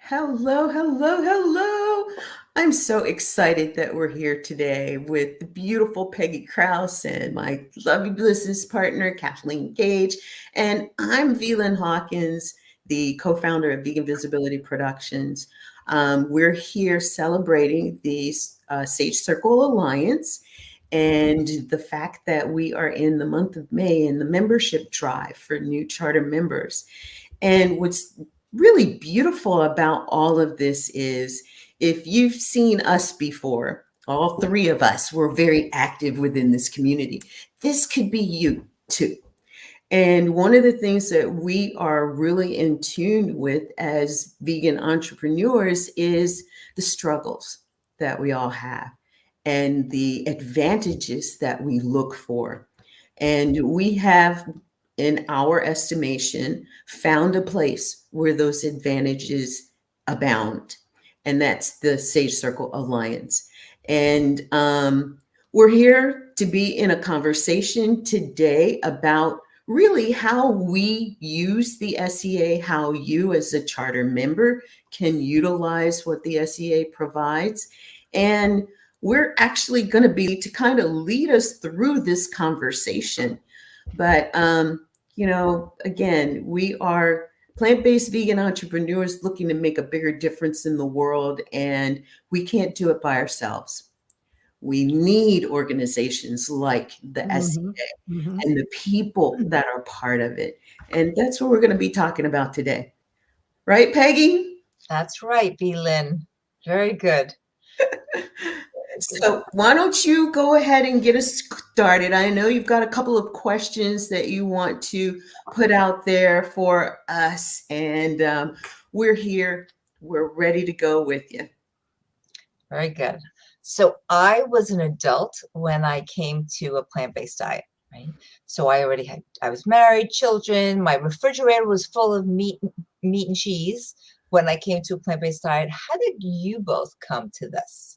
Hello, hello, hello. I'm so excited that we're here today with the beautiful Peggy Kraus and my lovely business partner, Kathleen Cage. And I'm VLynn Hawkins, the co-founder of Vegan Visibility Productions. We're here celebrating the Sage Circle Alliance and the fact that we are in the month of May in the membership drive for new charter members. And what's really beautiful about all of this is if you've seen us before, all three of us were very active within this community. This could be you too. And one of the things that we are really in tune with as vegan entrepreneurs is the struggles that we all have and the advantages that we look for. And we have, in our estimation, found a place where those advantages abound. And that's the Sage Circle Alliance. And we're here to be in a conversation today about really how we use the SEA, how you as a charter member can utilize what the SEA provides. And we're actually going to be to kind of lead us through this conversation. But, again, we are plant-based vegan entrepreneurs looking to make a bigger difference in the world, and we can't do it by ourselves. We need organizations like the SEA and the people that are part of it. And that's what we're going to be talking about today. Right, Peggy? That's right, VLynn. Very good. So why don't you go ahead and get us started? I know you've got a couple of questions that you want to put out there for us, and we're here. We're ready to go with you. Very good. So I was an adult when I came to a plant-based diet, right? So I was married, children. My refrigerator was full of meat and cheese when I came to a plant-based diet. How did you both come to this?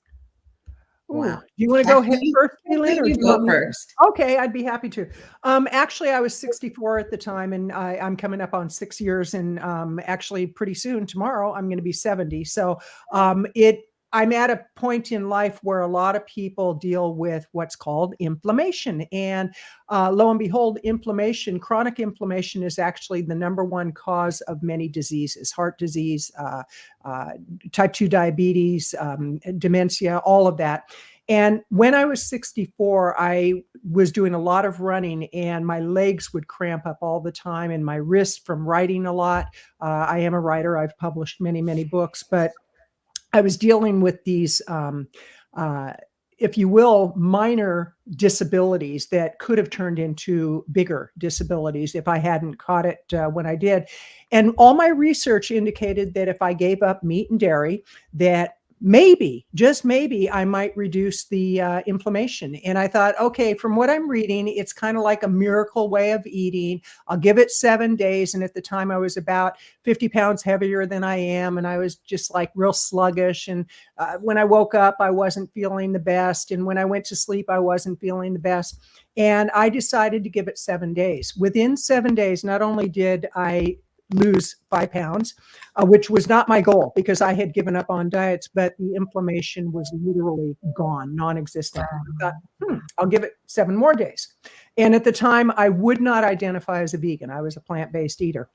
Wow. Do you want to go ahead first, VLynn, or you go first? Okay, I'd be happy to. Actually, I was 64 at the time, and I'm coming up on 6 years, and actually pretty soon, tomorrow, I'm going to be 70. So I'm at a point in life where a lot of people deal with what's called inflammation. And lo and behold, chronic inflammation is actually the #1 cause of many diseases, heart disease, type 2 diabetes, dementia, all of that. And when I was 64, I was doing a lot of running, and my legs would cramp up all the time, and my wrists from writing a lot. I am a writer. I've published many, many books, but I was dealing with these, if you will, minor disabilities that could have turned into bigger disabilities if I hadn't caught it when I did. And all my research indicated that if I gave up meat and dairy, that maybe, just maybe, I might reduce the inflammation. And I thought, okay, from what I'm reading, it's kind of like a miracle way of eating. I'll give it 7 days. And at the time I was about 50 pounds heavier than I am. And I was just like real sluggish. And when I woke up, I wasn't feeling the best. And when I went to sleep, I wasn't feeling the best. And I decided to give it 7 days. Within 7 days, not only did I lose 5 pounds, which was not my goal because I had given up on diets, but the inflammation was literally gone, non-existent. I thought, I'll give it 7 more days. And at the time, I would not identify as a vegan. I was a plant-based eater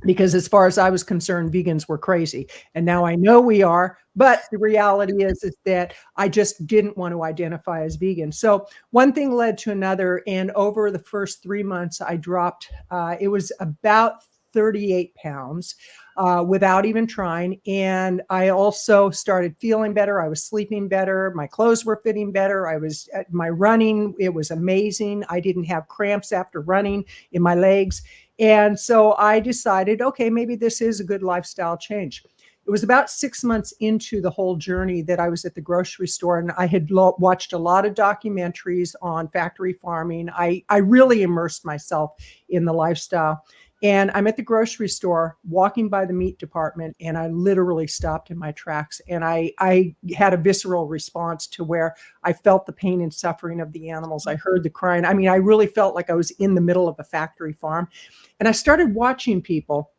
because as far as I was concerned, vegans were crazy. And now I know we are, but the reality is that I just didn't want to identify as vegan. So one thing led to another. And over the first 3 months, I dropped, it was about 38 pounds without even trying. And I also started feeling better. I was sleeping better. My clothes were fitting better. My running, it was amazing. I didn't have cramps after running in my legs. And so I decided, okay, maybe this is a good lifestyle change. It was about 6 months into the whole journey that I was at the grocery store, and I had watched a lot of documentaries on factory farming. I really immersed myself in the lifestyle. And I'm at the grocery store walking by the meat department, and I literally stopped in my tracks. And I had a visceral response to where I felt the pain and suffering of the animals. I heard the crying. I mean, I really felt like I was in the middle of a factory farm. And I started watching people.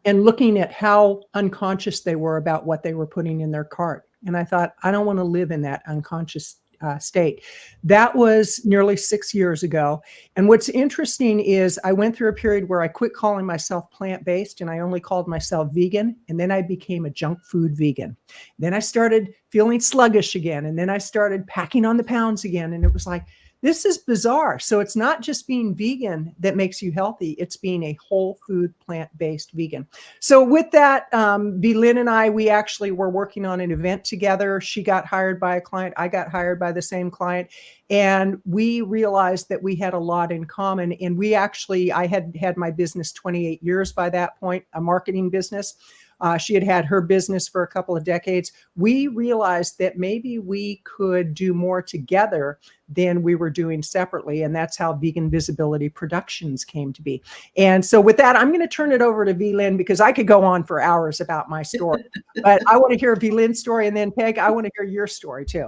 and looking at how unconscious they were about what they were putting in their cart. And I thought, I don't want to live in that unconscious state. That was nearly 6 years ago. And what's interesting is I went through a period where I quit calling myself plant-based and I only called myself vegan. And then I became a junk food vegan. Then I started feeling sluggish again. And then I started packing on the pounds again. And it was like, this is bizarre. So it's not just being vegan that makes you healthy. It's being a whole food, plant-based vegan. So with that, VLynn and I, we actually were working on an event together. She got hired by a client. I got hired by the same client. And we realized that we had a lot in common. And I had had my business 28 years by that point, a marketing business. She had had her business for a couple of decades. We realized that maybe we could do more together than we were doing separately. And that's how Vegan Visibility Productions came to be. And so with that, I'm going to turn it over to VLynn because I could go on for hours about my story. But I want to hear VLynn's story. And then Peg, I want to hear your story too.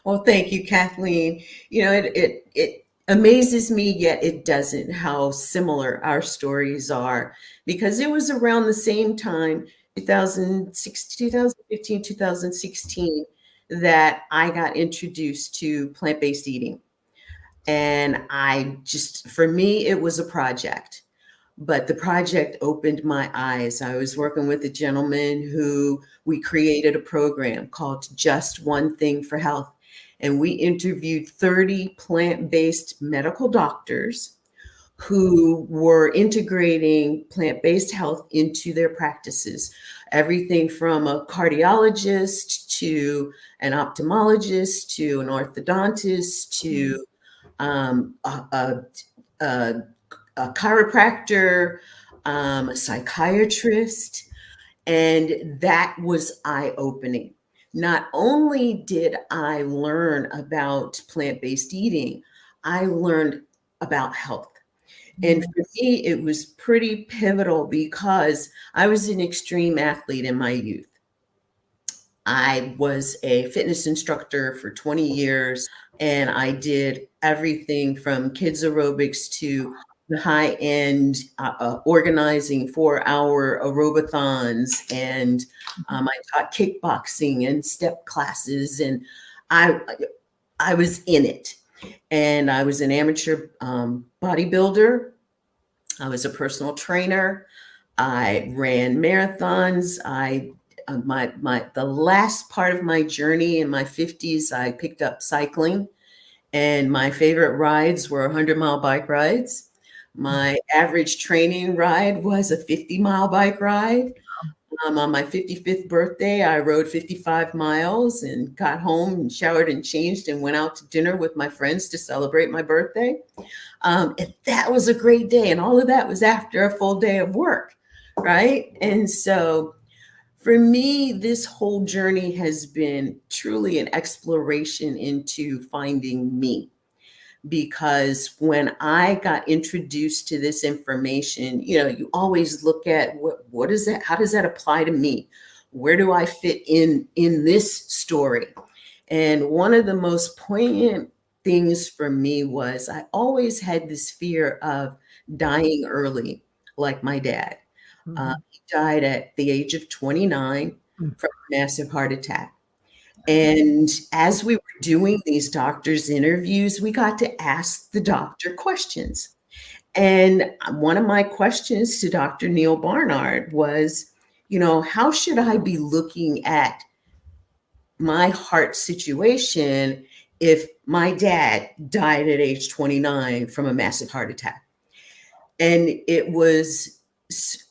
Well, thank you, Kathleen. You know, it amazes me, yet it doesn't, how similar our stories are, because it was around the same time, 2015, 2016, that I got introduced to plant-based eating. And for me, it was a project. But the project opened my eyes. I was working with a gentleman who we created a program called Just One Thing for Health. And we interviewed 30 plant-based medical doctors who were integrating plant-based health into their practices. Everything from a cardiologist to an ophthalmologist to an orthodontist to a chiropractor, a psychiatrist, and that was eye-opening. Not only did I learn about plant-based eating, I learned about health. And for me, it was pretty pivotal because I was an extreme athlete in my youth. I was a fitness instructor for 20 years, and I did everything from kids aerobics to the high-end organizing 4-hour aerobathons, and I taught kickboxing and step classes, and I was in it. And I was an amateur bodybuilder. I was a personal trainer. I ran marathons. The last part of my journey in my 50s, I picked up cycling, and my favorite rides were 100-mile bike rides. My average training ride was a 50-mile bike ride. On my 55th birthday, I rode 55 miles and got home and showered and changed and went out to dinner with my friends to celebrate my birthday. And that was a great day. And all of that was after a full day of work, right? And so for me, this whole journey has been truly an exploration into finding me. Because when I got introduced to this information, you always look at what is that? How does that apply to me? Where do I fit in this story? And one of the most poignant things for me was I always had this fear of dying early, like my dad. He died at the age of 29 from a massive heart attack. And as we were doing these doctors' interviews, we got to ask the doctor questions. And one of my questions to Dr. Neil Barnard was, how should I be looking at my heart situation if my dad died at age 29 from a massive heart attack? And it was,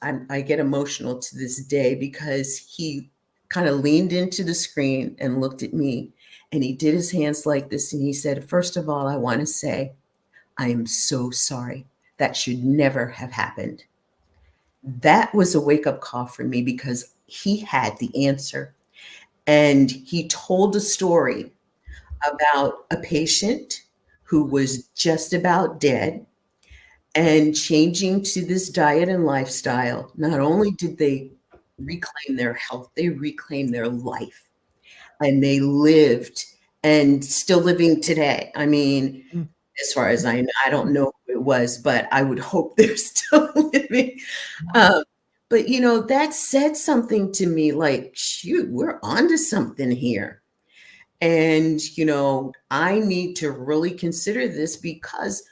I get emotional to this day because he kind of leaned into the screen and looked at me, and he did his hands like this. And he said, first of all, I want to say, I am so sorry. That should never have happened. That was a wake-up call for me because he had the answer. And he told a story about a patient who was just about dead and changing to this diet and lifestyle. Not only did they reclaim their health, they reclaimed their life, and they lived, and still living today. I mean, as far as I know. I don't know who it was, but I would hope they're still living. Um, but that said something to me, like, shoot, we're onto something here. And I need to really consider this because,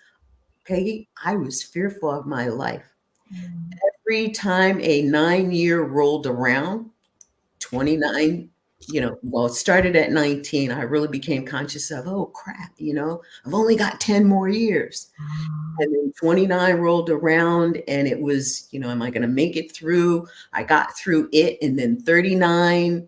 Peggy, I was fearful of my life. Every time a 9-year rolled around, 29, well, it started at 19. I really became conscious of, oh crap, I've only got 10 more years. And then 29 rolled around and it was, am I going to make it through? I got through it. And then 39,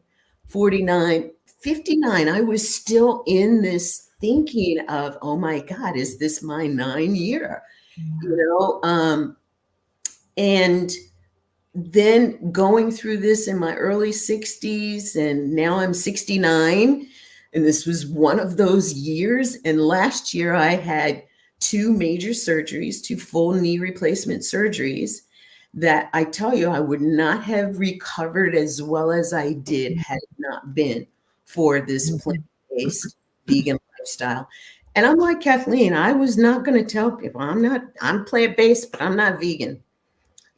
49, 59, I was still in this thinking of, oh my God, is this my 9-year? And then going through this in my early 60s, and now I'm 69, and this was one of those years. And last year I had 2 major surgeries, 2 full knee replacement surgeries that I tell you I would not have recovered as well as I did had it not been for this plant-based vegan lifestyle. And I'm like Kathleen, I was not going to tell people I'm plant-based, but I'm not vegan.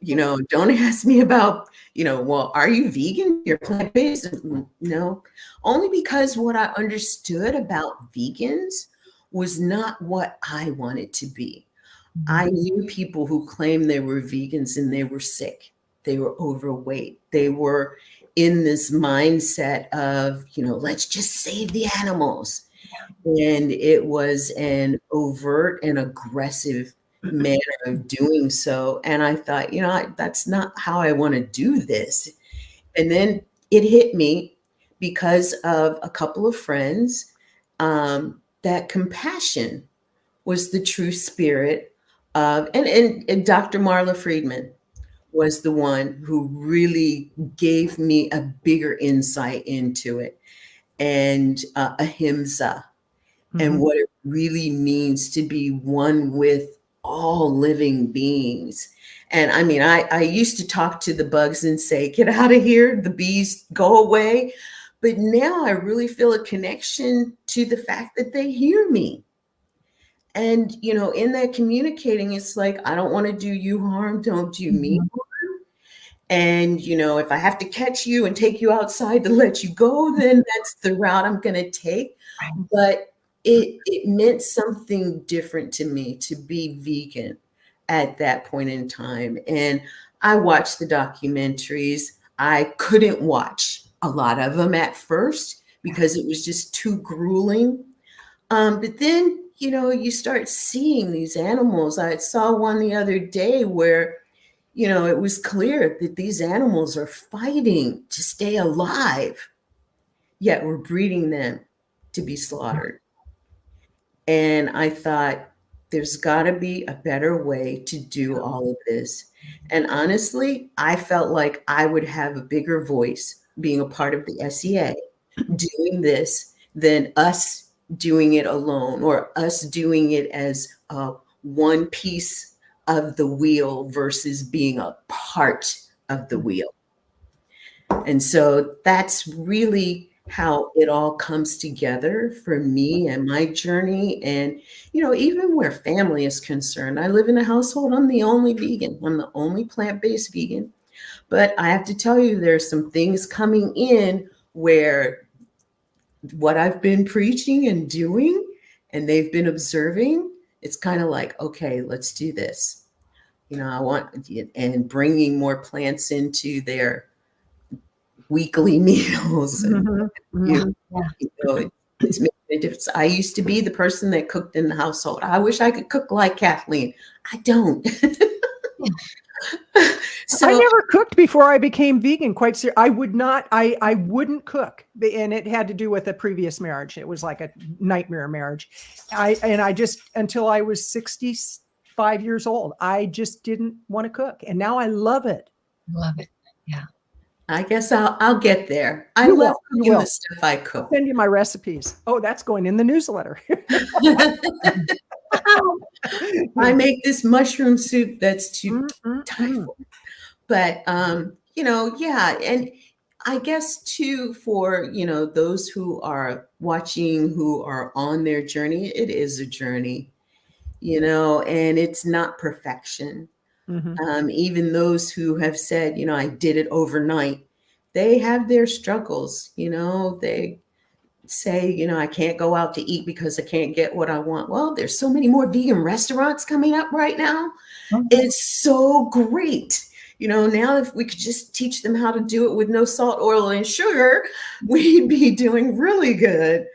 Don't ask me about, well, are you vegan? You're plant-based? No, only because what I understood about vegans was not what I wanted to be. I knew people who claimed they were vegans and they were sick. They were overweight. They were in this mindset of, let's just save the animals. And it was an overt and aggressive manner of doing so. And I thought, that's not how I want to do this. And then it hit me because of a couple of friends, that compassion was the true spirit of, and Dr. Marla Friedman was the one who really gave me a bigger insight into it, and ahimsa, and what it really means to be one with all living beings. And I mean, I used to talk to the bugs and say, get out of here, the bees, go away. But now I really feel a connection to the fact that they hear me. And, in that communicating, it's like, I don't want to do you harm, don't do me harm. And, if I have to catch you and take you outside to let you go, then that's the route I'm going to take. But it meant something different to me to be vegan at that point in time. And I watched the documentaries. I couldn't watch a lot of them at first because it was just too grueling. But then, you start seeing these animals. I saw one the other day where, it was clear that these animals are fighting to stay alive, yet we're breeding them to be slaughtered. And I thought, there's got to be a better way to do all of this. And honestly, I felt like I would have a bigger voice being a part of the SEA doing this than us doing it alone, or us doing it as one piece of the wheel versus being a part of the wheel. And so that's really how it all comes together for me and my journey. And, even where family is concerned, I live in a household, I'm the only vegan. I'm the only plant-based vegan. But I have to tell you, there's some things coming in where what I've been preaching and doing, and they've been observing, it's kind of like, okay, let's do this. I want, and bringing more plants into their weekly meals. And, it's making a difference. I used to be the person that cooked in the household. I wish I could cook like Kathleen. I don't. So, I never cooked before I became vegan. Quite serious. I would not. I wouldn't cook, and it had to do with a previous marriage. It was like a nightmare marriage. I just, until I was 65 years old, I just didn't want to cook, and now I love it. Love it. Yeah. I guess I'll get there. I love cooking the stuff I cook. I'll send you my recipes. Oh, that's going in the newsletter. I make this mushroom soup that's too tight for. But yeah, and I guess too, for those who are watching, who are on their journey, it is a journey. and it's not perfection. Mhm. Even those who have said, I did it overnight, they have their struggles. They say, I can't go out to eat because I can't get what I want. Well, there's so many more vegan restaurants coming up right now. Mhm. It's so great. Now if we could just teach them how to do it with no salt, oil, and sugar, we'd be doing really good.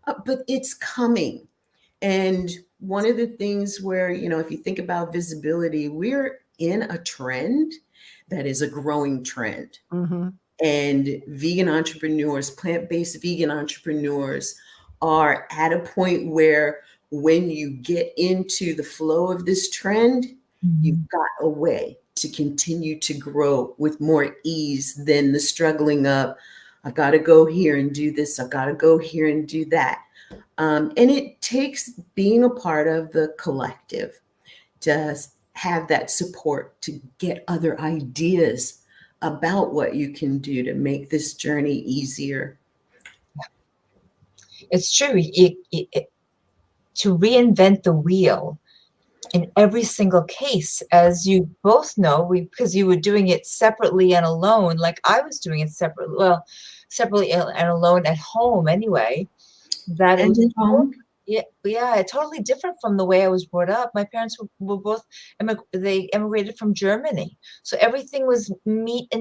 But it's coming. And one of the things where, if you think about visibility, we're in a trend that is a growing trend. Mhm. And vegan entrepreneurs, plant-based vegan entrepreneurs are at a point where when you get into the flow of this trend, you've got a way to continue to grow with more ease than the struggling of, I got to go here and do this. I got to go here and do that. And it takes being a part of the collective to have that support to get other ideas about what you can do to make this journey easier. It's true. To reinvent the wheel in every single case, as you both know, because you were doing it separately and alone, like I was doing it separately and alone at home anyway, that it And was at home, totally different from the way I was brought up. My parents were both they emigrated from Germany, so everything was meat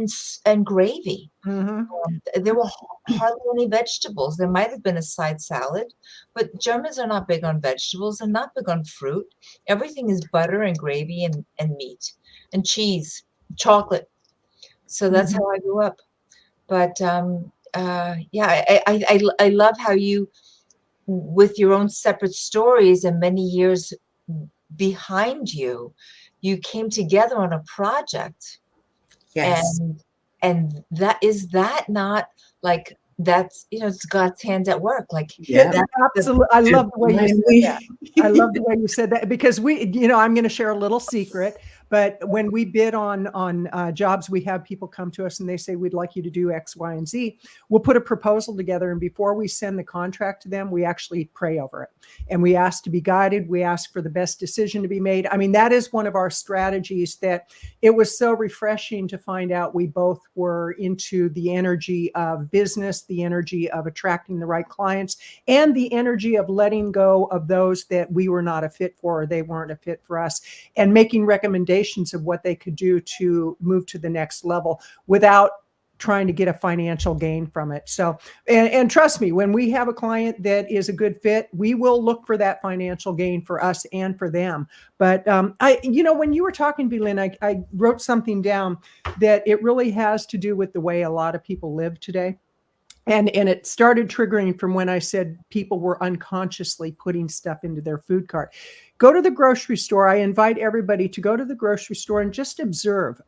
and gravy. Mhm. There were hardly any vegetables. There might have been a side salad, but Germans are not big on vegetables. They're not big on fruit. Everything is butter and gravy and meat and cheese, chocolate. So that's how I grew up. But I love how you, with your own separate stories and many years behind you, you came together on a project. yes. And that not like that's, it's God's hand at work. Like Yeah. Absolutely. I love the way you said that. I love the Divinely. way you said that because I'm going to share a little secret, but when we bid on jobs, we have people come to us and they say, we'd like you to do X, Y, and Z. We'll put a proposal together. And before we send the contract to them, we actually pray over it. And we ask to be guided. We ask for the best decision to be made. I mean, that is one of our strategies that it was so refreshing to find out we both were into the energy of business, the energy of attracting the right clients, and the energy of letting go of those that we were not a fit for or they weren't a fit for us, and making recommendations of what they could do to move to the next level without trying to get a financial gain from it. So, and trust me, when we have a client that is a good fit, we will look for that financial gain for us and for them. But when you were talking, VLynn, I wrote something down that it really has to do with the way a lot of people live today. And it started triggering from when I said people were unconsciously putting stuff into their food cart. Go to the grocery store. I invite everybody to go to the grocery store and just observe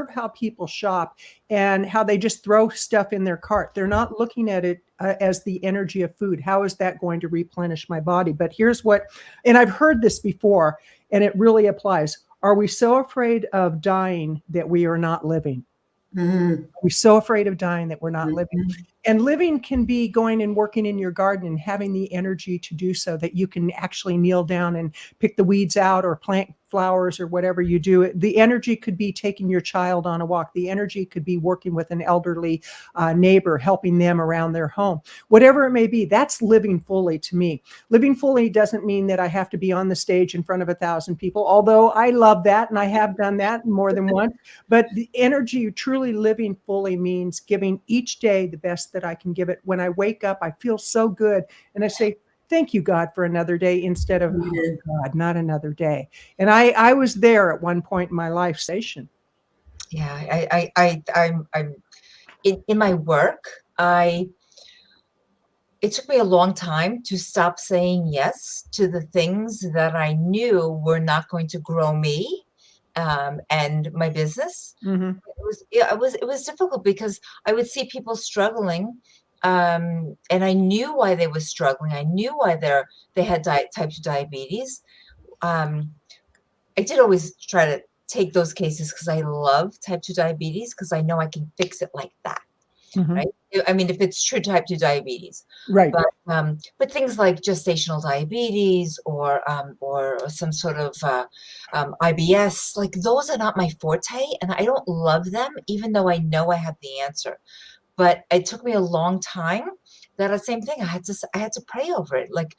how people shop and how they just throw stuff in their cart. They're not looking at it as the energy of food. How is that going to replenish my body? But here's what, and I've heard this before, and it really applies. Are we so afraid of dying that we are not living? Mm-hmm. Are we so afraid of dying that we're not living? Mm-hmm. And living can be going and working in your garden and having the energy to do so, that you can actually kneel down and pick the weeds out or plant flowers or whatever you do. The energy could be taking your child on a walk. The energy could be working with an elderly neighbor, helping them around their home. Whatever it may be, that's living fully to me. Living fully doesn't mean that I have to be on the stage in front of 1,000 people, although I love that and I have done that more than once. But the energy, truly living fully, means giving each day the best that I can give it. When I wake up, I feel so good. And I say, thank you, God, for another day, instead of, oh, God, not another day. And I was there at one point in my life station. Yeah, I'm in my work. It took me a long time to stop saying yes to the things that I knew were not going to grow me and my business. Mm-hmm. It was difficult because I would see people struggling, and I knew why they were struggling. I knew why they had type 2 diabetes. I did always try to take those cases because I love type 2 diabetes, because I know I can fix it like that. right? I mean, if it's true type 2 diabetes, Right. But things like gestational diabetes or some sort of IBS, like those are not my forte, and I don't love them, even though I know I have the answer. But it took me a long time. That the same thing. I had to pray over it, like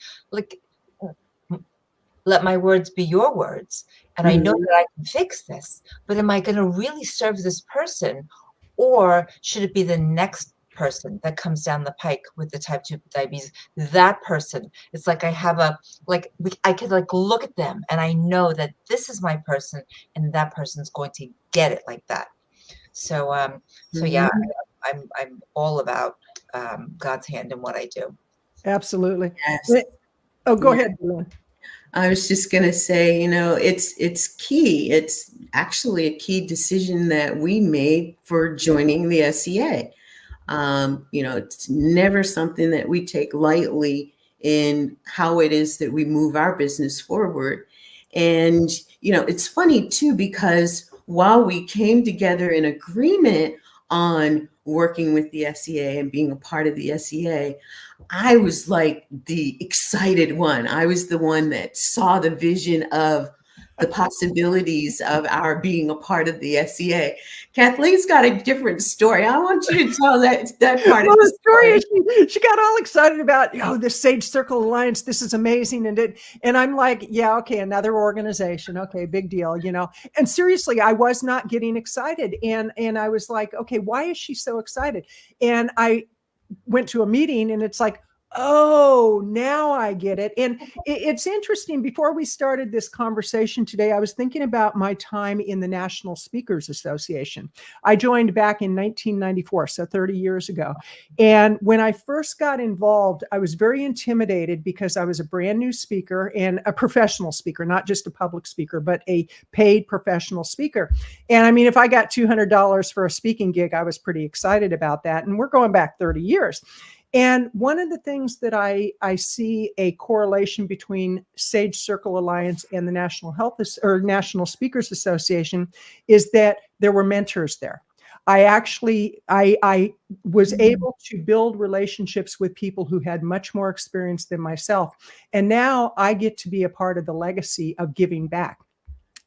let my words be your words, and I know that I can fix this. But am I going to really serve this person, or should it be the next person that comes down the pike with the type 2 diabetes? That person, it's like I have I could like look at them and I know that this is my person and that person's going to get it like that. So yeah, I'm all about God's hand in what I do. Absolutely. Yes. Oh, go ahead, VLynn. I was just going to say, it's key. It's actually a key decision that we made for joining the SCA. It's never something that we take lightly in how it is that we move our business forward. And, it's funny too, because while we came together in agreement on working with the SCA and being a part of the SCA, I was like the excited one. I was the one that saw the vision of the possibilities of our being a part of the SCA. Kathleen's got a different story. I want you to tell that part of the story. Is she got all excited about, the Sage Circle Alliance. This is amazing. And I'm like, yeah, okay, another organization. Okay, big deal, And seriously, I was not getting excited. And I was like, okay, why is she so excited? And I went to a meeting and it's like, oh, now I get it. And it's interesting. Before we started this conversation today, I was thinking about my time in the National Speakers Association. I joined back in 1994, so 30 years ago. And when I first got involved, I was very intimidated because I was a brand new speaker and a professional speaker, not just a public speaker, but a paid professional speaker. And I mean, if I got $200 for a speaking gig, I was pretty excited about that. And we're going back 30 years. And one of the things that I see a correlation between Sage Circle Alliance and the National Speakers Association is that there were mentors there. I was able to build relationships with people who had much more experience than myself. And now I get to be a part of the legacy of giving back.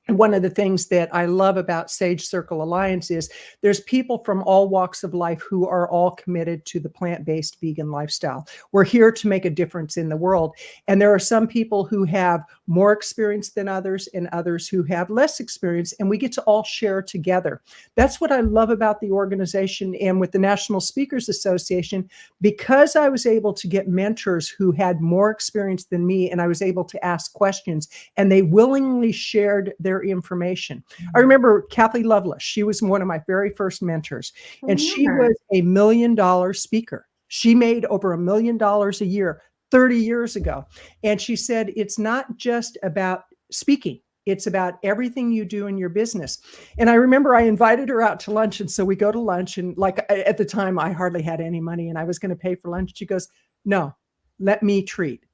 One of the things that I love about Sage Circle Alliance is there's people from all walks of life who are all committed to the plant-based vegan lifestyle. We're here to make a difference in the world. And there are some people who have more experience than others and others who have less experience, and we get to all share together. That's what I love about the organization. And with the National Speakers Association, because I was able to get mentors who had more experience than me, and I was able to ask questions, and they willingly shared their information. I remember Kathy Lovelace. She was one of my very first mentors, and she was a $1 million speaker. She made over $1 million a year 30 years ago. And she said, it's not just about speaking. It's about everything you do in your business. And I remember I invited her out to lunch. And so we go to lunch, and at the time I hardly had any money and I was going to pay for lunch. She goes, no, let me treat.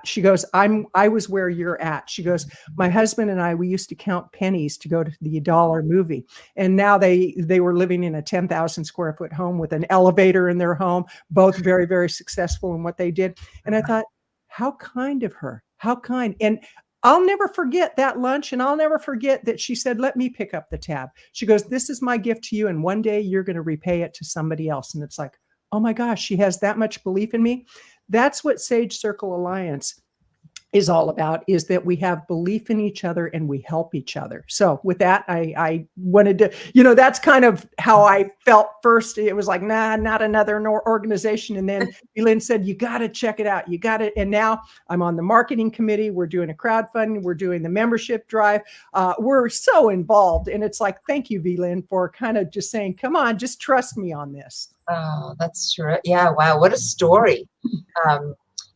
She goes, I was where you're at. She goes, my husband and I, we used to count pennies to go to the $1 movie. And now they were living in a 10,000 square foot home with an elevator in their home, both very, very successful in what they did. And I thought, how kind of her, how kind. And I'll never forget that lunch. And I'll never forget that she said, let me pick up the tab. She goes, this is my gift to you. And one day you're going to repay it to somebody else. And it's like, oh my gosh, she has that much belief in me. That's what Sage Circle Alliance is all about, is that we have belief in each other and we help each other. So with that, I wanted to, that's kind of how I felt first. It was like, nah, not another organization. And then VLynn said, you got to check it out. You got it. And now I'm on the marketing committee. We're doing a crowdfunding. We're doing the membership drive. We're so involved. And it's like, thank you, VLynn, for kind of just saying, come on, just trust me on this. Oh, that's true. Yeah. Wow. What a story.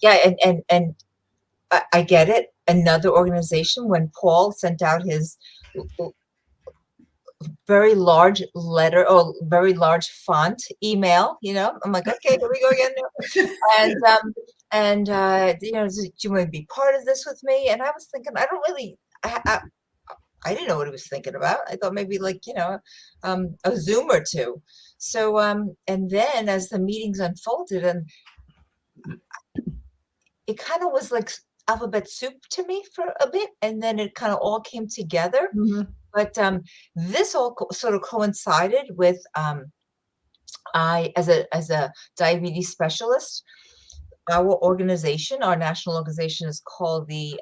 Yeah. And I get it. Another organization, when Paul sent out his very large letter or very large font email, I'm like, okay, here we go again. And do you want to be part of this with me? And I was thinking, I don't really, I didn't know what he was thinking about. I thought maybe like, a Zoom or two. So, and then as the meetings unfolded, and it kind of was like alphabet soup to me for a bit, and then it kind of all came together. Mhm. But this all sort of coincided with I, as a diabetes specialist, our organization, our national organization, is called the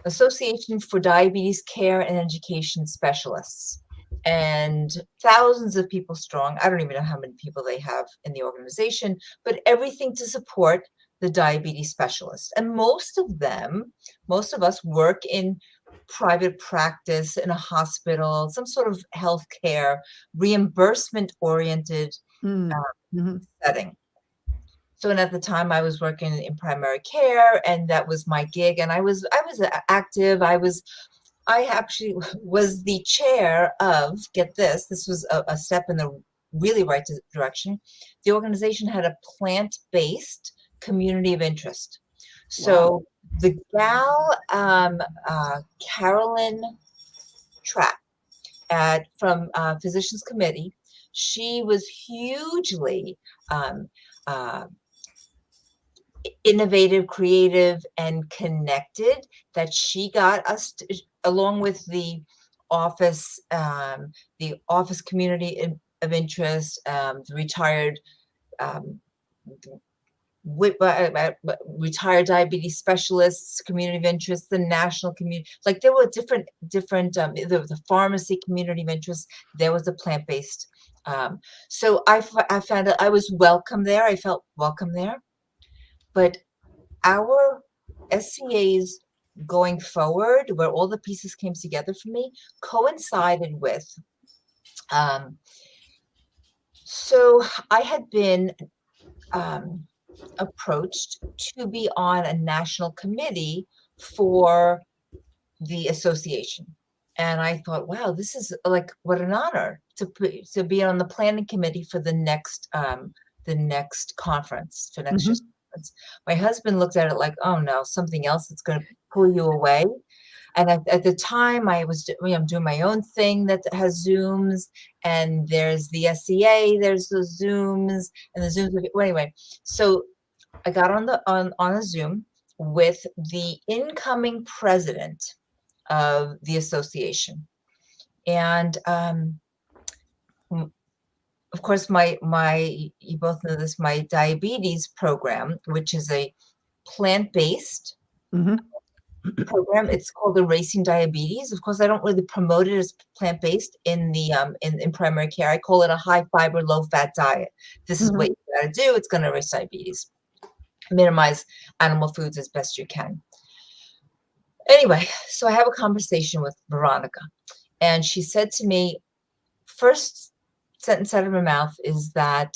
Association for Diabetes Care and Education Specialists, and thousands of people strong. I don't even know how many people they have in the organization, but everything to support the diabetes specialists. And most of us work in private practice, in a hospital, some sort of healthcare, reimbursement-oriented Mm. Mhm. setting. So, and at the time I was working in primary care, and that was my gig. And I was active. I actually was the chair of, get this, this was a step in the really right direction. The organization had a plant-based community of interest. So the gal, Carolyn Trapp from Physicians Committee, she was hugely uh, innovative, creative, and connected, that she got us along with the office community of interest, the retired retired diabetes specialists, community of interest, the national community. Like there were different. There was the pharmacy community of interest. There was the plant-based. So I found that I was welcome there. I felt welcome there. But our SCAs going forward, where all the pieces came together for me, coincided with, so I had been approached to be on a national committee for the association. And I thought, wow, this is like, what an honor to be on the planning committee for the next conference, for next year's conference. My husband looked at it like, oh no, something else that's going to pull you away. And at the time, I'm doing my own thing that has Zooms, and there's the SCA, there's the Zooms, and the Zooms. Well, anyway, so I got on a Zoom with the incoming president of the association, and of course, you both know this, my diabetes program, which is a plant-based program. It's called Erasing Diabetes. Of course, I don't really promote it as plant-based in the in primary care. I call it a high-fiber, low-fat diet. This is what you got to do. It's going to erase diabetes. Minimize animal foods as best you can. Anyway, so I have a conversation with Veronica, and she said to me, first sentence out of her mouth is that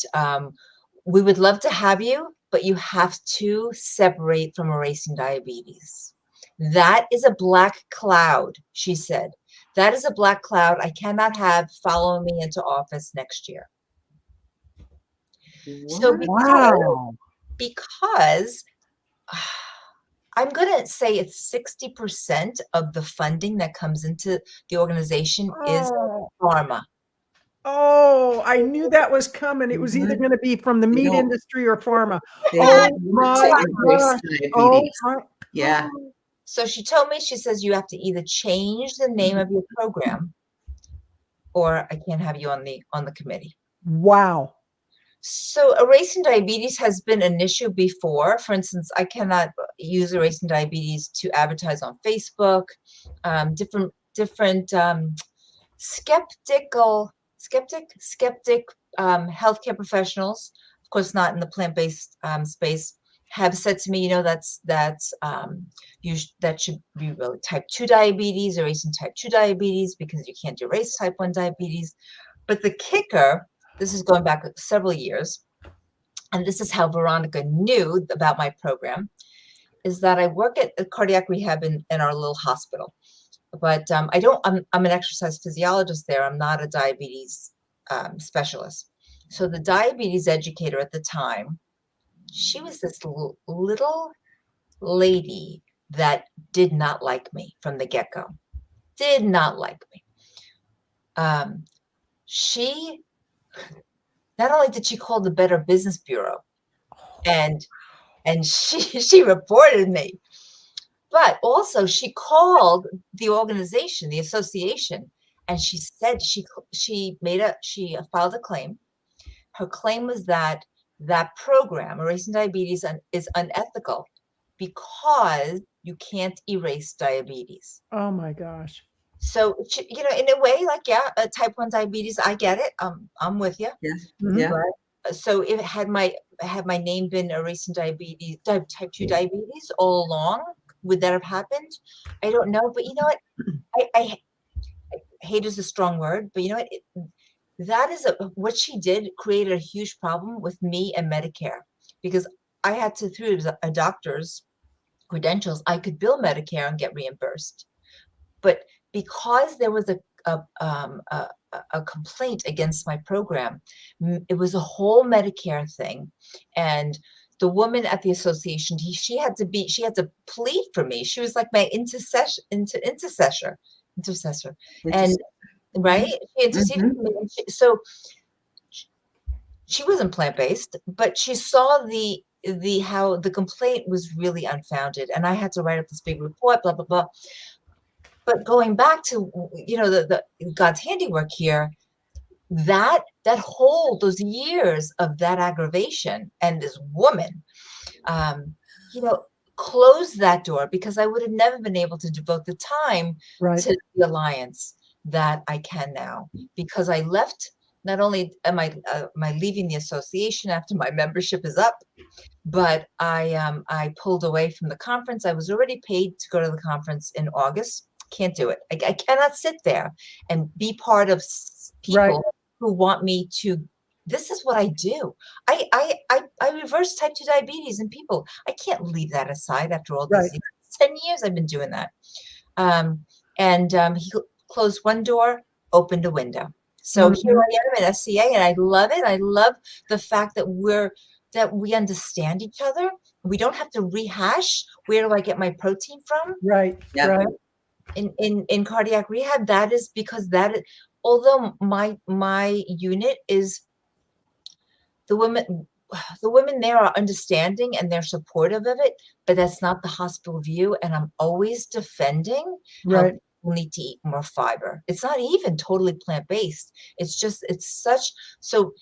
we would love to have you, but you have to separate from erasing diabetes. That is a black cloud, she said. That is a black cloud I cannot have following me into office next year. So because I'm going to say it's 60% of the funding that comes into the organization is pharma. Oh, I knew that was coming. It was either going to be from the meat industry or pharma. Oh my gosh. Yeah. So she told me, she says, you have to either change the name of your program, or I can't have you on the committee. Wow. So erasing diabetes has been an issue before. For instance, I cannot use erasing diabetes to advertise on Facebook. Different skeptic healthcare professionals, of course not in the plant-based space, have said to me, that should be really type 2 diabetes, erasing type 2 diabetes, because you can't erase type 1 diabetes. But the kicker, this is going back several years, and this is how Veronica knew about my program, is that I work at a cardiac rehab in our little hospital. But I'm an exercise physiologist there. I'm not a diabetes specialist. So the diabetes educator at the time, she was this little lady that did not like me from the get-go. did not like me. She, not only did she call the Better Business Bureau and she reported me, but also she called the organization, the association, and she said she filed a claim. Her claim was that program, Erasing Diabetes, is unethical because you can't erase diabetes. Oh my gosh. So, you know, in a way, like, yeah, type 1 diabetes, I get it. I'm with you. Yeah. Mhm. Yeah. Right? So if had my name been Erasing Diabetes, type 2 diabetes all along, would that have happened? I don't know. But you know what? I hate is a strong word, but you know what? That is what she did created a huge problem with me and Medicare, because I had to, through a doctor's credentials, I could bill Medicare and get reimbursed. But because there was a complaint against my program, it was a whole Medicare thing, and the woman at the association, she had to plead for me. She was like my intercessor, and right, she interceded for me. And so she wasn't plant-based, but she saw how the complaint was really unfounded, and I had to write up this big report, blah blah blah. But going back to, you know, the God's handiwork here, those years of that aggravation and this woman, you know, closed that door, because I would have never been able to devote the time Right. to the alliance that I can now, because I left. Not only am I leaving the association after my membership is up, but I pulled away from the conference. I was already paid to go to the conference in August. Can't do it. I cannot sit there and be part of people who want me to. This is what I do. I reverse type 2 diabetes in people. I can't leave that aside after all these years. 10 years I've been doing that. He closed one door, opened a window. So here I am at SCA, and I love it. I love the fact that we understand each other. We don't have to rehash, where do I get my protein from? Right. Yeah. Right. In cardiac rehab, that is because although my unit is the women there are understanding and they're supportive of it, but that's not the hospital view. And I'm always defending how people need to eat more fiber. It's not even totally plant-based. It's such. So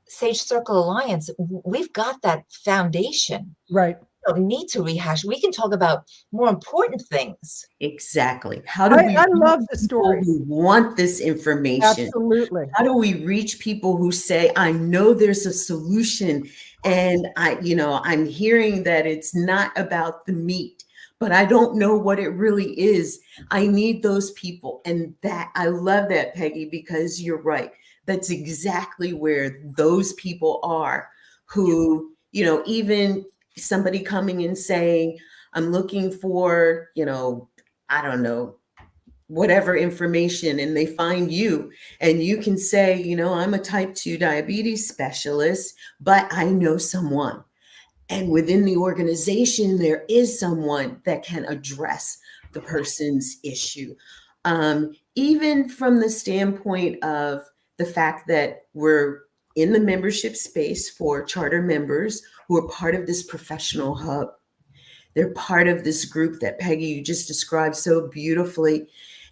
Sage Circle Alliance, we've got that foundation. Right. We don't need to rehash. We can talk about more important things. Exactly. How do we I love the story. who want this information? Absolutely. How do we reach people who say, I know there's a solution, and I'm hearing that it's not about the meat, but I don't know what it really is. I need those people. And that, I love that, Peggy, because you're right. That's exactly where those people are who, even somebody coming and saying, I'm looking for, I don't know, whatever information, and they find you, and you can say, I'm a type 2 diabetes specialist, but I know someone. And within the organization, there is someone that can address the person's issue. Even from the standpoint of the fact that we're in the membership space for charter members who are part of this professional hub. They're part of this group that Peggy, you just described so beautifully.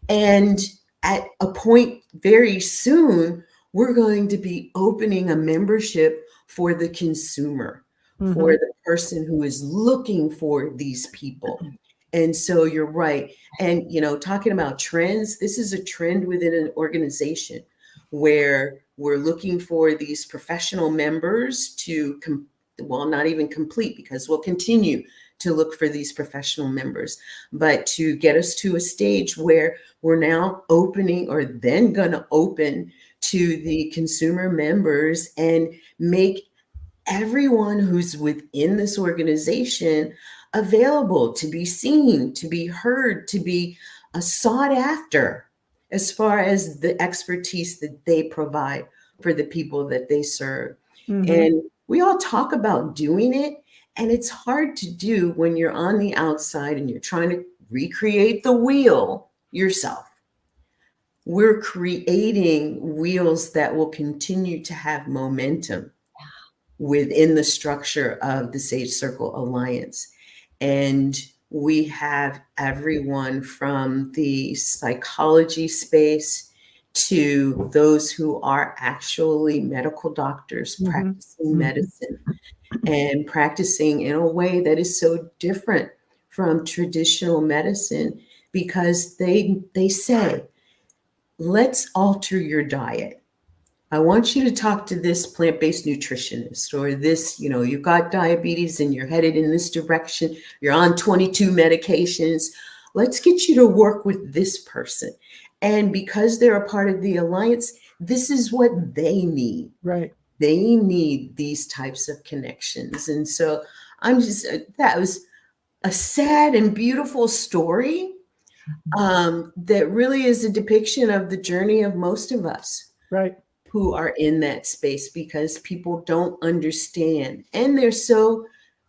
And at a point very soon, we're going to be opening a membership for the consumer, for the person who is looking for these people. And so you're right. And, talking about trends, this is a trend within an organization where we're looking for these professional members to, not even complete, because we'll continue to look for these professional members, but to get us to a stage where we're now opening, or then going to open to the consumer members, and make everyone who's within this organization available to be seen, to be heard, to be sought after as far as the expertise that they provide for the people that they serve. And we all talk about doing it, and it's hard to do when you're on the outside and you're trying to recreate the wheel yourself. We're creating wheels that will continue to have momentum within the structure of the Sage Circle Alliance. And we have everyone from the psychology space to those who are actually medical doctors practicing medicine and practicing in a way that is so different from traditional medicine, because they say, let's alter your diet. I want you to talk to this plant-based nutritionist, or this, you've got diabetes and you're headed in this direction. You're on 22 medications. Let's get you to work with this person. And because they're a part of the alliance, this is what they need. Right. They need these types of connections. And so that was a sad and beautiful story that really is a depiction of the journey of most of us. Right. Who are in that space, because people don't understand. And they're so,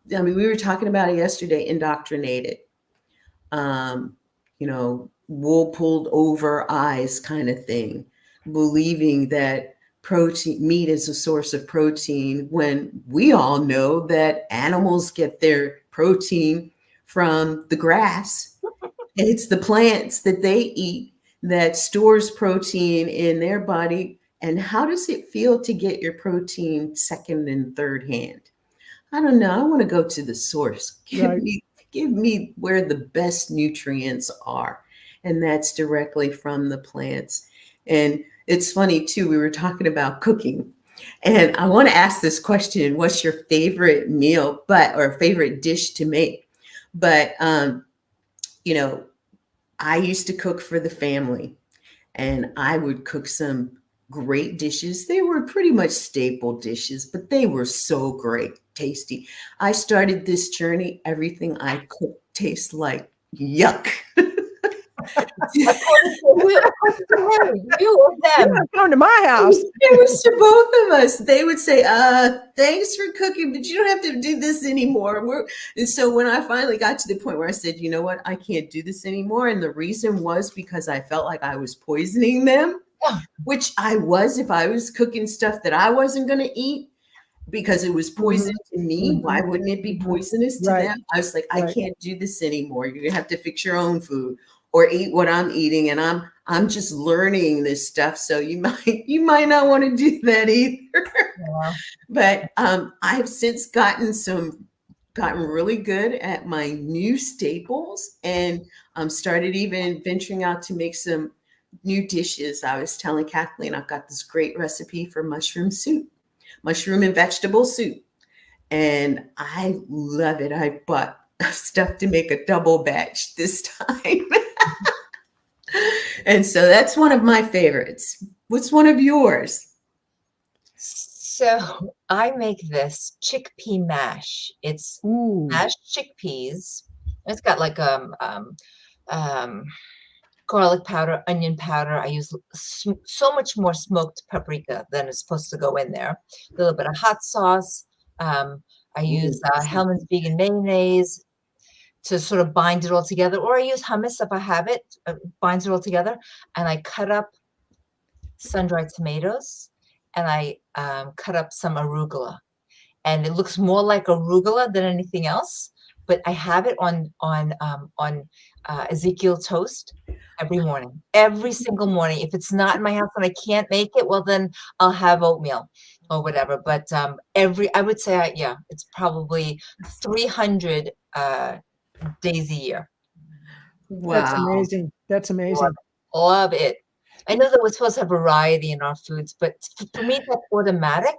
we were talking about it yesterday, indoctrinated, wool pulled over eyes kind of thing, believing that meat is a source of protein, when we all know that animals get their protein from the grass. It's the plants that they eat that stores protein in their body. And how does it feel to get your protein second and third hand? I don't know. I want to go to the source. Give me where the best nutrients are. And that's directly from the plants. And it's funny too, we were talking about cooking. And I want to ask this question: what's your favorite meal, or favorite dish to make? But I used to cook for the family, and I would cook some great dishes. They were pretty much staple dishes, but they were so great, tasty. I started this journey, everything I cooked tastes like yuck. You or them? Come to my house. It was to both of us. They would say, thanks for cooking, but you don't have to do this anymore. And so when I finally got to the point where I said, you know what, I can't do this anymore. And the reason was because I felt like I was poisoning them. Which I was, if I was cooking stuff that I wasn't going to eat because it was poison to me. Why wouldn't it be poisonous to them? I was like, I can't do this anymore. You're going to have to fix your own food or eat what I'm eating. And I'm just learning this stuff. So you might not want to do that either. Yeah. But I've since gotten really good at my new staples, and started even venturing out to make some new dishes. I was telling Kathleen, I've got this great recipe for mushroom and vegetable soup. And I love it. I bought stuff to make a double batch this time. And so that's one of my favorites. What's one of yours? So I make this chickpea mash. It's mashed chickpeas. It's got like garlic powder, onion powder. I use so much more smoked paprika than is supposed to go in there. A little bit of hot sauce. I use Hellmann's vegan mayonnaise to sort of bind it all together, or I use hummus if I have it, binds it all together. And I cut up sun-dried tomatoes, and I cut up some arugula. And it looks more like arugula than anything else, but I have it on Ezekiel toast every morning, every single morning. If it's not in my house and I can't make it, well, then I'll have oatmeal or whatever. But I would say, it's probably 300 days a year. Wow. That's amazing. That's amazing. Love it. I know that we're supposed to have variety in our foods, but for me, that's automatic.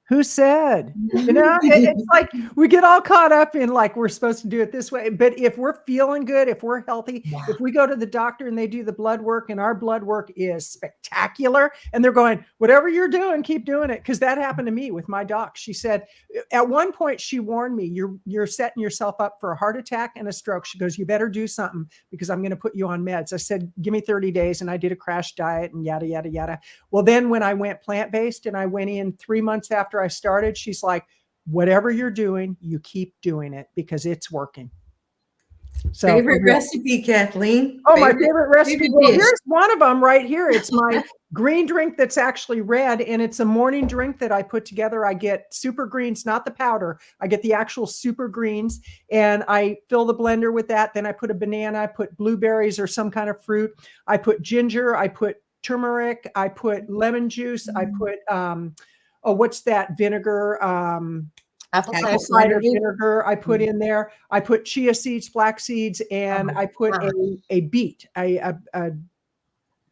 Who said? It's like we get all caught up in like we're supposed to do it this way. But if we're feeling good, if we're healthy, if we go to the doctor and they do the blood work and our blood work is spectacular, and they're going, whatever you're doing, keep doing it. Because that happened to me with my doc. She said, at one point, she warned me, you're setting yourself up for a heart attack and a stroke. She goes, you better do something because I'm going to put you on meds. I said, give me 30 days. And I did a crash diet and yada, yada, yada. Well, then when I went plant-based and I went in 3 months after I started, she's like, whatever you're doing, you keep doing it because it's working. So for Favorite real. recipe, Kathleen? Oh, my favorite recipe. favorite Well, dish. here's one of them right here. It's my green drink that's actually red, and it's a morning drink that I put together. I get super greens, not the powder. I get the actual super greens, and I fill the blender with that. Then I put a banana, I put blueberries or some kind of fruit. I put ginger, I put turmeric, I put lemon juice, I put what's that vinegar? Apple Apple cider. Cider vinegar I put in there. I put chia seeds, flax seeds, and Oh, I put wow. a beet, a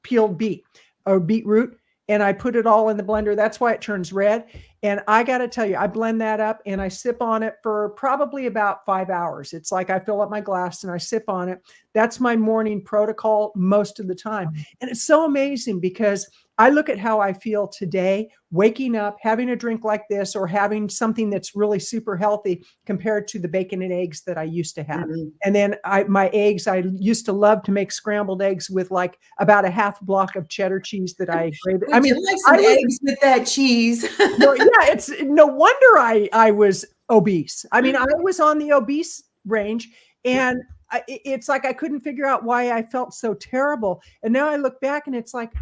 peeled beet or beetroot, and I put it all in the blender. That's why it turns red. And I got to tell you, I blend that up and I sip on it for probably about 5 hours. It's like I fill up my glass and I sip on it. That's my morning protocol most of the time. And it's so amazing because I look at how I feel today, waking up, having a drink like this, or having something that's really super healthy compared to the bacon and eggs that I used to have. Mhm. And then my eggs, I used to love to make scrambled eggs with like about a half block of cheddar cheese that I grated. Would you like some eggs with that cheese? No, yeah, it's no wonder I was obese. I mean, I was on the obese range, and it's like I couldn't figure out why I felt so terrible. And now I look back and it's like,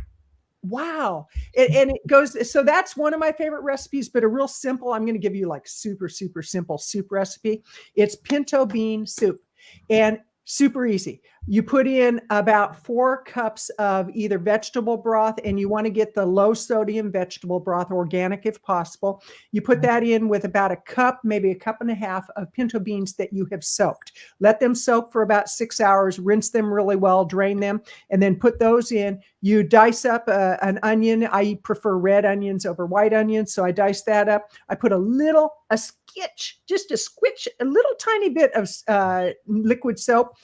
wow. And it goes, so that's one of my favorite recipes, but a real simple, I'm going to give you like super, super simple soup recipe. It's pinto bean soup and super easy. You put in about 4 cups of either vegetable broth, and you want to get the low sodium vegetable broth, organic if possible. You put that in with about a cup, maybe a cup and a half of pinto beans that you have soaked. Let them soak for about 6 hours, rinse them really well, drain them, and then put those in. You dice up an onion. I prefer red onions over white onions, so I dice that up. I put a skitch, just a squitch, a little tiny bit of liquid soup.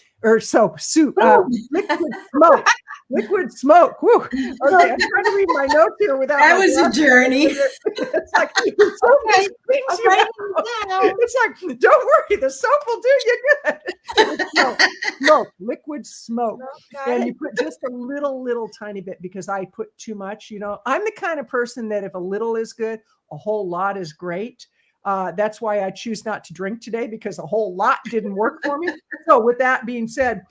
Liquid smoke. Whew. Okay, I'm trying to read my notes here without. That was a journey. It's like okay, it's like, don't worry, the soap will do you good. Smoke, liquid smoke, and you put just a little tiny bit because I put too much. You know, I'm the kind of person that if a little is good, a whole lot is great. That's why I choose not to drink today, because a whole lot didn't work for me. So with that being said,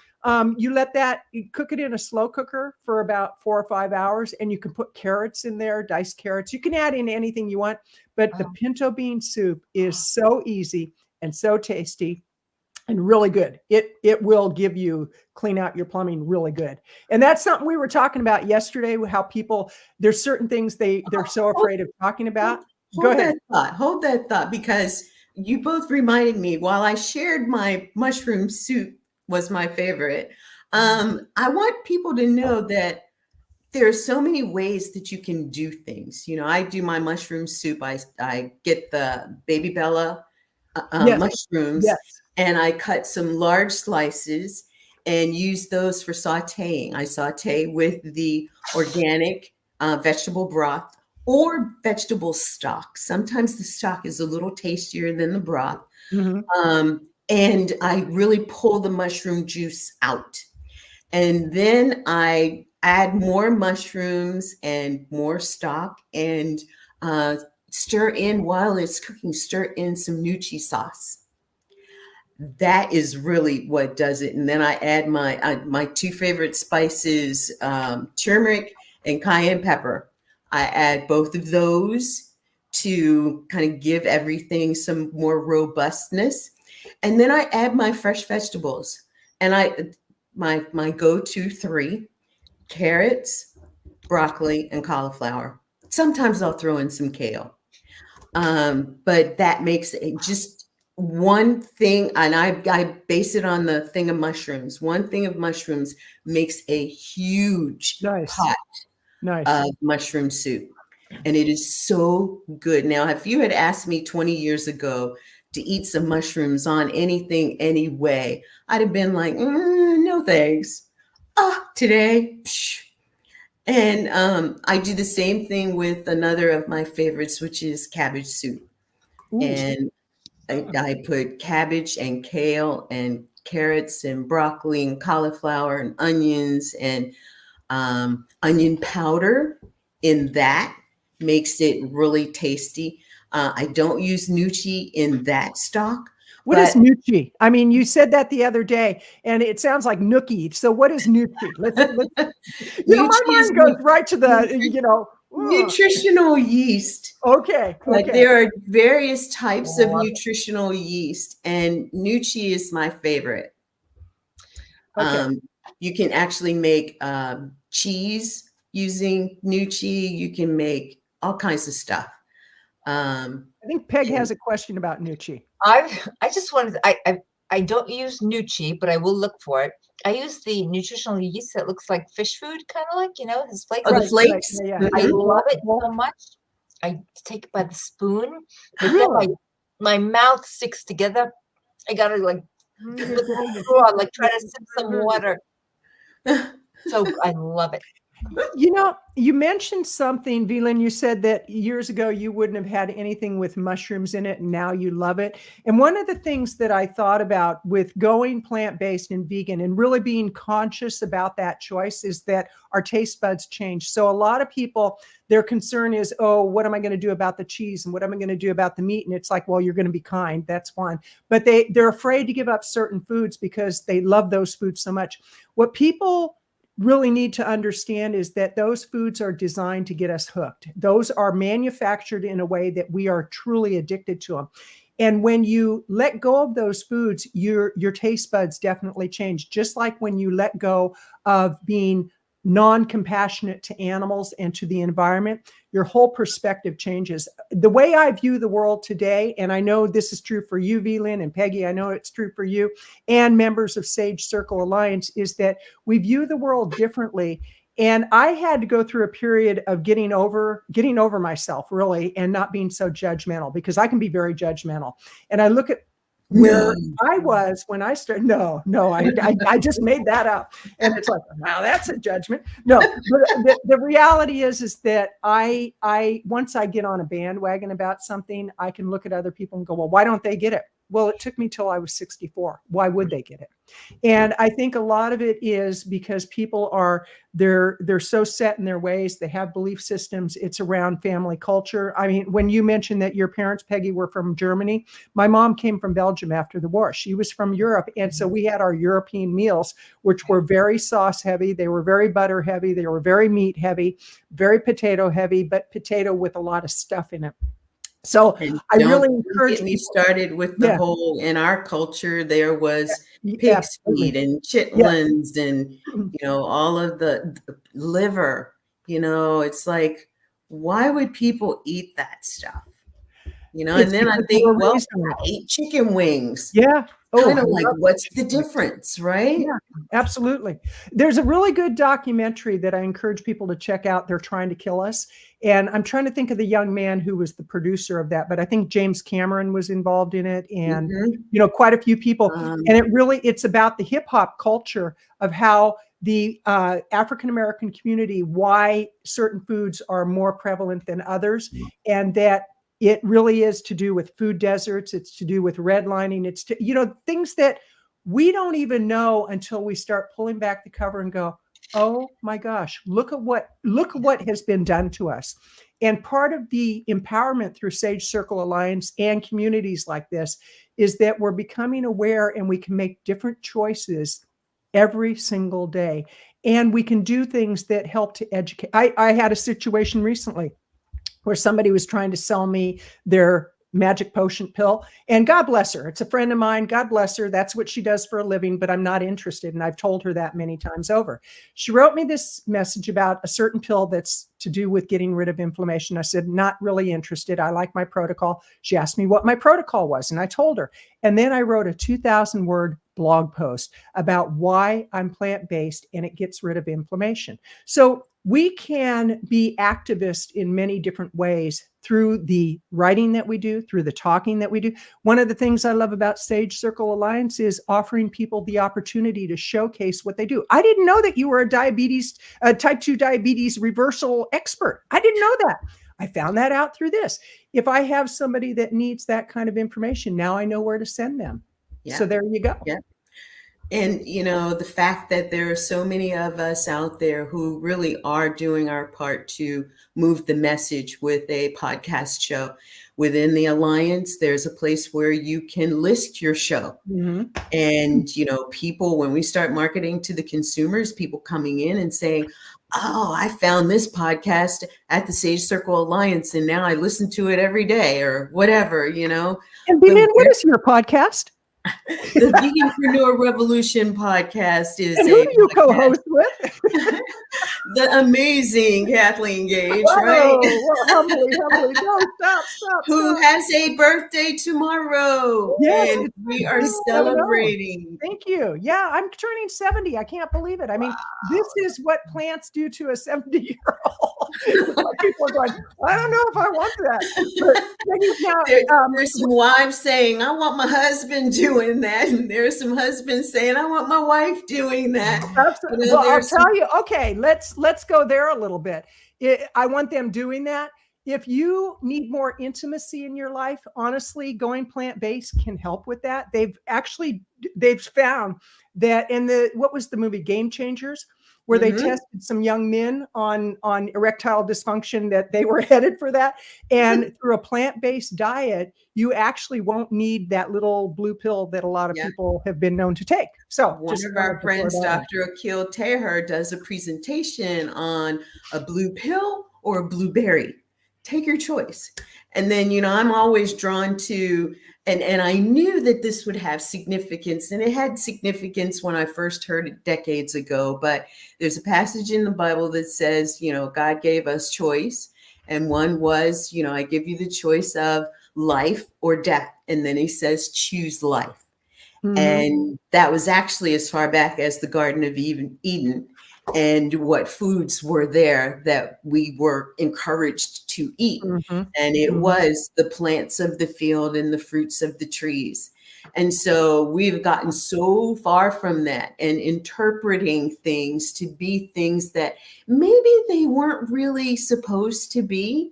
you cook it in a slow cooker for about 4 or 5 hours, and you can put carrots in there, diced carrots. You can add in anything you want, but the pinto bean soup is so easy and so tasty and really good. It will give you, clean out your plumbing really good. And that's something we were talking about yesterday, how people, there's certain things they're so afraid of talking about. Go ahead. Hold that thought, because you both reminded me, while I shared my mushroom soup was my favorite, I want people to know that there are so many ways that you can do things. You know, I do my mushroom soup. I get the baby Bella Yes. mushrooms, Yes. and I cut some large slices and use those for sauteing. I saute with the organic vegetable broth or vegetable stock. Sometimes the stock is a little tastier than the broth. And I really pull the mushroom juice out. And then I add more mushrooms and more stock, and stir in, while it's cooking, stir in some gnocchi sauce. That is really what does it. And then I add my 2 favorite spices, turmeric and cayenne pepper. I add both of those to kind of give everything some more robustness. And then I add my fresh vegetables. And my go-to 3: carrots, broccoli, and cauliflower. Sometimes I'll throw in some kale. But that makes it just one thing, and I base it on the thing of mushrooms. One thing of mushrooms makes a huge pot of mushroom soup. And it is so good. Now, if you had asked me 20 years ago to eat some mushrooms on anything, anyway, I'd have been like, no thanks. Today, psh. And I do the same thing with another of my favorites, which is cabbage soup. And I put cabbage and kale and carrots and broccoli and cauliflower and onions and onion powder in that. Makes it really tasty. I don't use gnocchi in that stock, What is Nucci? I mean, you said that the other day, and it sounds like nookie. So what is Nucci? Let's my mind goes right to the, nutritional yeast. Okay. Like there are various types of nutritional yeast, and Nucci is my favorite. Okay. You can actually make cheese using Nucci. You can make all kinds of stuff. I think Peg has a question about Nucci. I just wanted, I don't use Nucci, but I will look for it. I use the nutritional yeast that looks like fish food, kind of like, his flakes. Oh, the flakes. Right. Yeah. I love it so much. I take it by the spoon. But Really? then my mouth sticks together. I gotta like put the straw, like try to sip some water. So I love it. You mentioned something, VLynn. You said that years ago you wouldn't have had anything with mushrooms in it, and now you love it. And one of the things that I thought about with going plant-based and vegan and really being conscious about that choice is that our taste buds change. So a lot of people, their concern is, oh, what am I going to do about the cheese? And what am I going to do about the meat? And it's like, well, you're going to be kind. That's one. But they're afraid to give up certain foods because they love those foods so much. What people really need to understand is that those foods are designed to get us hooked. Those are manufactured in a way that we are truly addicted to them. And when you let go of those foods, your taste buds definitely change. Just like when you let go of being non-compassionate to animals and to the environment, your whole perspective changes. The way I view the world today, and I know this is true for you, VLynn, and Peggy, I know it's true for you, and members of Sage Circle Alliance, is that we view the world differently. And I had to go through a period of getting over myself, really, and not being so judgmental, because I can be very judgmental. And I look at where I was when I started. No, I just made that up. And it's like, wow, that's a judgment. No, but the reality is that I once I get on a bandwagon about something, I can look at other people and go, well, why don't they get it? Well, it took me till I was 64. Why would they get it? And I think a lot of it is because people they're so set in their ways. They have belief systems. It's around family culture. I mean, when you mentioned that your parents, Peggy, were from Germany, my mom came from Belgium after the war. She was from Europe. And so we had our European meals, which were very sauce heavy. They were very butter heavy. They were very meat heavy, very potato heavy, but potato with a lot of stuff in it. So I really encourage me started with the whole, in our culture, there was pig's feet and chitlins and, all of the liver, it's like, why would people eat that stuff? And then I think, well, I ate chicken wings. Yeah. Kind of like, what's the difference, right? Yeah, absolutely. There's a really good documentary that I encourage people to check out. They're Trying to Kill Us. And I'm trying to think of the young man who was the producer of that, but I think James Cameron was involved in it, and, quite a few people. And it's about the hip hop culture of how the African-American community, why certain foods are more prevalent than others, and that it really is to do with food deserts. It's to do with redlining. It's to, things that we don't even know until we start pulling back the cover and go, oh my gosh, look at what has been done to us. And part of the empowerment through Sage Circle Alliance and communities like this is that we're becoming aware, and we can make different choices every single day. And we can do things that help to educate. I had a situation recently where somebody was trying to sell me their magic potion pill. And God bless her. It's a friend of mine. God bless her. That's what she does for a living, but I'm not interested. And I've told her that many times over. She wrote me this message about a certain pill that's to do with getting rid of inflammation. I said, not really interested. I like my protocol. She asked me what my protocol was, and I told her. And then I wrote a 2,000-word blog post about why I'm plant-based and it gets rid of inflammation. So we can be activists in many different ways through the writing that we do, through the talking that we do. One of the things I love about Sage Circle Alliance is offering people the opportunity to showcase what they do. I didn't know that you were a type 2 diabetes reversal expert. I didn't know that. I found that out through this. If I have somebody that needs that kind of information, now I know where to send them. Yeah. So there you go. Yeah. And, you know, the fact that there are so many of us out there who really are doing our part to move the message with a podcast show. Within the Alliance, there's a place where you can list your show. Mhm. And, you know, people, when we start marketing to the consumers, people coming in and saying, oh, I found this podcast at the Sage Circle Alliance, and now I listen to it every day or whatever, you know. And The VLynn, what is your podcast? The Veganpreneur Revolution podcast is And who a do you podcast. co-host with? The amazing Kathleen Cage, Whoa, right? whoa, humbly. No, stop. Who has a birthday tomorrow. Yes, And it's we my are birthday. celebrating. Thank you. Yeah, I'm turning 70. I can't believe it. I mean, this is what plants do to a 70-year-old. People are going, I don't know if I want that. But There's some wives saying, I want my husband doing that. And there's some husbands saying, I want my wife doing that. You know, well, I'll tell you, okay, let's go there a little bit. I want them doing that. If you need more intimacy in your life, honestly, going plant-based can help with that. They've found that what was the movie Game Changers, where they tested some young men on erectile dysfunction, that they were headed for that. And through a plant-based diet, you actually won't need that little blue pill that a lot of people have been known to take. So one of our friends, Dr. Akil Teher, does a presentation on a blue pill or a blueberry. Take your choice. And then, you know, I'm always drawn to, and I knew that this would have significance, and it had significance when I first heard it decades ago, but there's a passage in the Bible that says, you know, God gave us choice. And one was, you know, I give you the choice of life or death. And then he says, choose life. Mm-hmm. And that was actually as far back as the Garden of Eden. And what foods were there that we were encouraged to eat. Mm-hmm. And it was the plants of the field and the fruits of the trees. And so we've gotten so far from that and interpreting things to be things that maybe they weren't really supposed to be.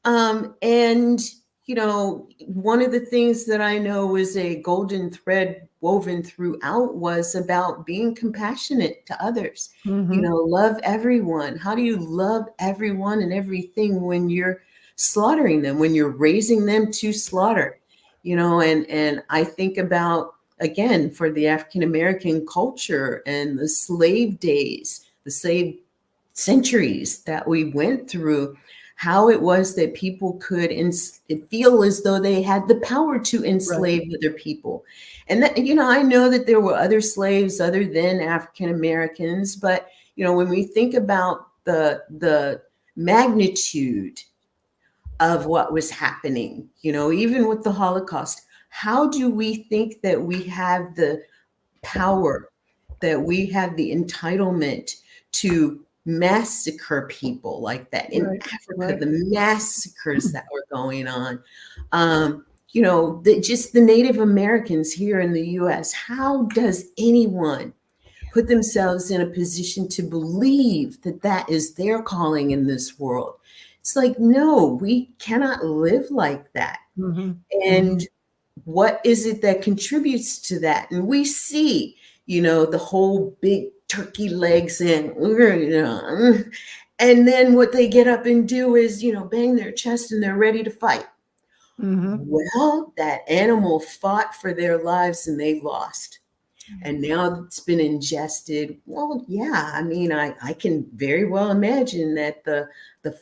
And, you know, one of the things that I know was a golden thread woven throughout was about being compassionate to others. Mm-hmm. You know, love everyone. How do you love everyone and everything when you're slaughtering them, when you're raising them to slaughter? You know, and I think about, again, for the African-American culture and the slave days, the slave centuries that we went through, how it was that people could feel as though they had the power to enslave other people. And that, you know, I know that there were other slaves other than African Americans, but, you know, when we think about the magnitude of what was happening, you know, even with the Holocaust, how do we think that we have the power, that we have the entitlement to massacre people like that in Africa, the massacres that were going on, you know, just the Native Americans here in the US, how does anyone put themselves in a position to believe that that is their calling in this world? It's like, no, we cannot live like that. Mm-hmm. And what is it that contributes to that? And we see, you know, the whole big turkey legs and then what they get up and do is, you know, bang their chest and they're ready to fight. Mm-hmm. Well, that animal fought for their lives and they lost. And now it's been ingested. Well, yeah, I mean, I can very well imagine that the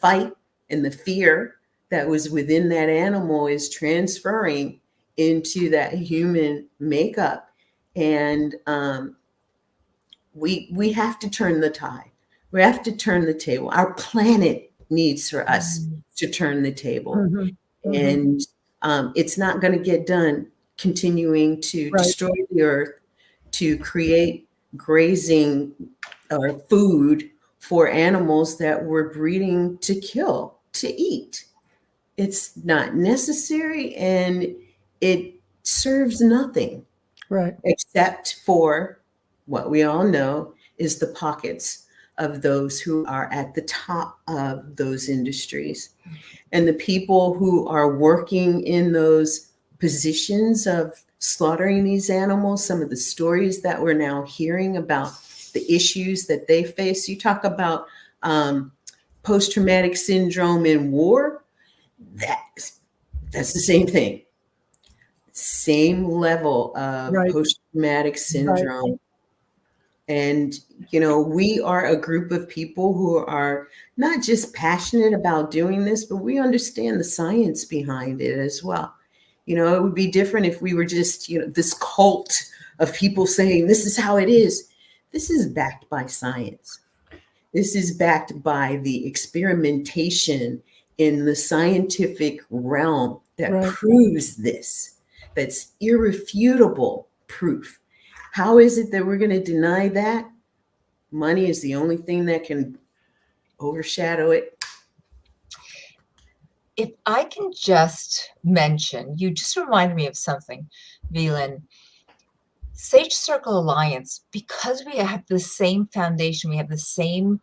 fight and the fear that was within that animal is transferring into that human makeup. And we have to turn the tide. We have to turn the table. Our planet needs for us to turn the table. Mm-hmm. And it's not going to get done continuing to destroy the earth, to create grazing or food for animals that we're breeding to kill, to eat. It's not necessary, and it serves nothing, except for what we all know is the pockets of those who are at the top of those industries. And the people who are working in those positions of slaughtering these animals, some of the stories that we're now hearing about the issues that they face. You talk about post-traumatic syndrome in war. That's the same thing. Same level of Right. post-traumatic syndrome. And, you know, we are a group of people who are not just passionate about doing this, but we understand the science behind it as well. You know, it would be different if we were just, you know, this cult of people saying this is how it is. This is backed by science. This is backed by the experimentation in the scientific realm that proves this. That's irrefutable proof. How is it that we're going to deny that? Money is the only thing that can overshadow it. If I can just mention, you just reminded me of something, VLynn. Sage Circle Alliance, because we have the same foundation, we have the same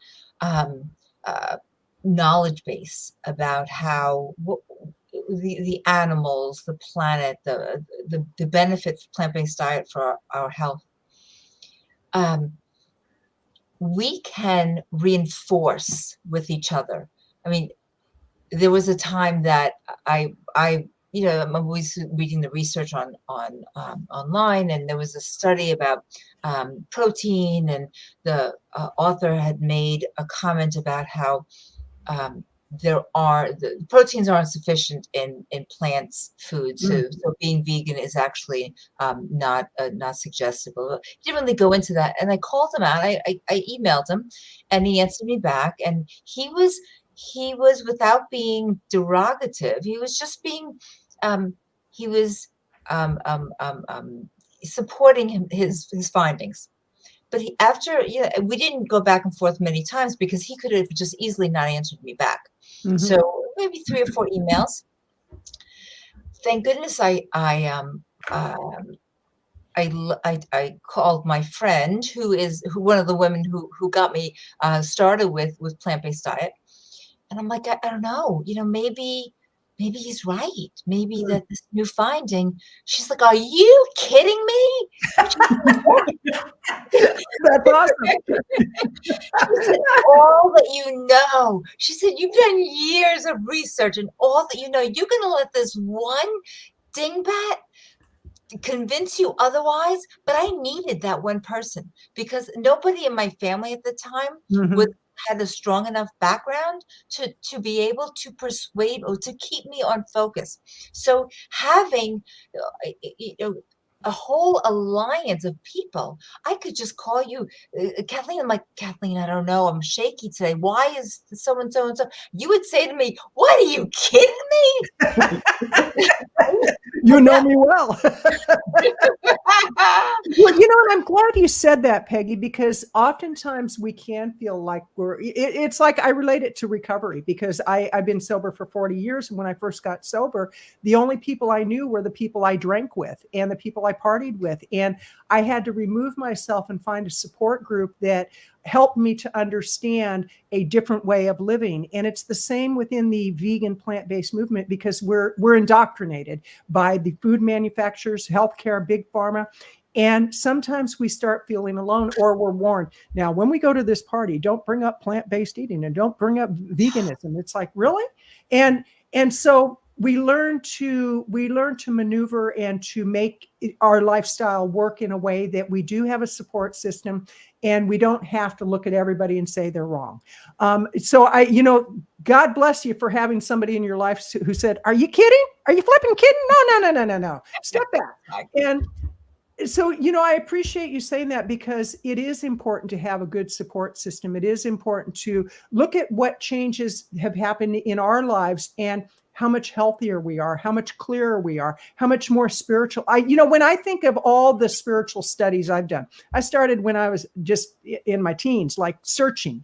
knowledge base about how the animals, the planet, the benefits of plant-based diet for our health. We can reinforce with each other. I mean, there was a time that I you know, I'm always reading the research on online, and there was a study about protein, and the author had made a comment about how the proteins aren't sufficient in plants food, so being vegan is actually not suggestible. He didn't really go into that, and I called him out. I emailed him, and he answered me back, and he was without being derogative. He was just being he was supporting his findings. But after, you know, we didn't go back and forth many times because he could have just easily not answered me back. So maybe 3 or 4 emails. Thank goodness I called my friend, who one of the women who got me started with plant-based diet, and I'm like, I don't know, you know, maybe he's right. Maybe that this new finding. She's like, are you kidding me? That's awesome. She said, all that you know. She said, you've done years of research, and all that you know, you're going to let this one dingbat convince you otherwise? But I needed that one person, because nobody in my family at the time had a strong enough background to be able to persuade or to keep me on focus. So having, you know, a whole alliance of people, I could just call you, Kathleen. I'm like, Kathleen, I don't know, I'm shaky today. Why is so and so and so? You would say to me, what, are you kidding me? You know me well. Well, you know, and I'm glad you said that, Peggy, because oftentimes we can feel like it's like, I relate it to recovery, because I've been sober for 40 years. And when I first got sober, the only people I knew were the people I drank with and the people I partied with. And I had to remove myself and find a support group that helped me to understand a different way of living. And it's the same within the vegan plant-based movement, because we're indoctrinated by the food manufacturers, healthcare, big pharma. And sometimes we start feeling alone, or we're warned, now, when we go to this party, don't bring up plant-based eating and don't bring up veganism. It's like, really? And so we learn to maneuver and to make our lifestyle work in a way that we do have a support system, and we don't have to look at everybody and say they're wrong. So you know, God bless you for having somebody in your life who said, are you kidding? Are you flipping kidding? No. Step back. And so, you know, I appreciate you saying that, because it is important to have a good support system. It is important to look at what changes have happened in our lives and how much healthier we are, how much clearer we are, how much more spiritual. You know, when I think of all the spiritual studies I've done, I started when I was just in my teens, like searching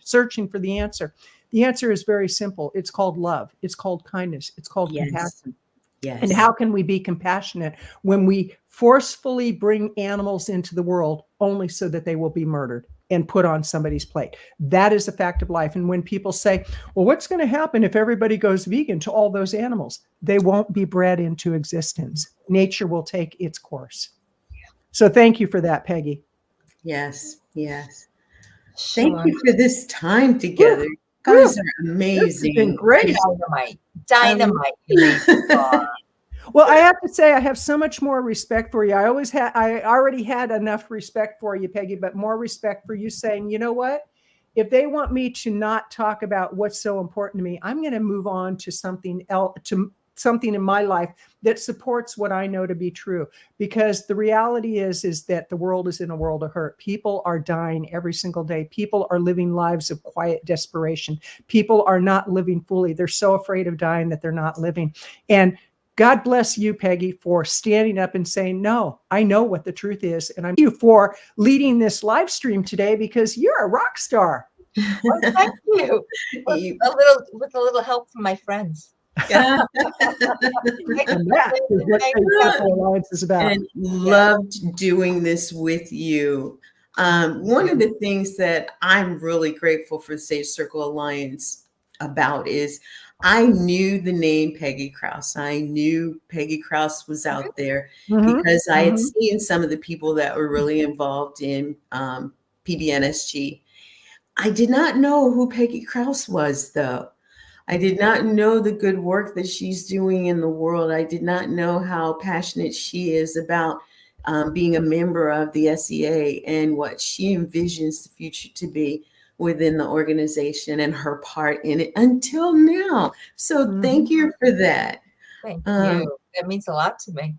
for the answer. The answer is very simple. It's called love. It's called kindness. It's called compassion. Yes. And how can we be compassionate when we forcefully bring animals into the world only so that they will be murdered? and put on somebody's plate. That is a fact of life. And when people say, well, what's going to happen if everybody goes vegan to all those animals? They won't be bred into existence. Nature will take its course. So thank you for that, Peggy. Yes, yes. Sure. Thank you for this time together. You guys are amazing. This has been great. Dynamite. Amazing. Well, I have to say, I have so much more respect for you. I already had enough respect for you, Peggy, but more respect for you saying, you know what? If they want me to not talk about what's so important to me, I'm going to move on to something else, to something in my life that supports what I know to be true. Because the reality is that the world is in a world of hurt. People are dying every single day. People are living lives of quiet desperation. People are not living fully. They're so afraid of dying that they're not living. And God bless you, Peggy, for standing up and saying, no, I know what the truth is. And I'm thank you for leading this live stream today, because you're a rock star. Well, thank you. With a little help from my friends. Yeah. And that is what Faith Circle Alliance is about. And loved doing this with you. One of the things that I'm really grateful for the Sage Circle Alliance about is I knew the name Peggy Kraus. I knew Peggy Kraus was out there because I had seen some of the people that were really involved in PBNSG. I did not know who Peggy Kraus was, though. I did not know the good work that she's doing in the world. I did not know how passionate she is about being a member of the SEA and what she envisions the future to be within the organization and her part in it until now. So thank you for that. Thank you. That means a lot to me.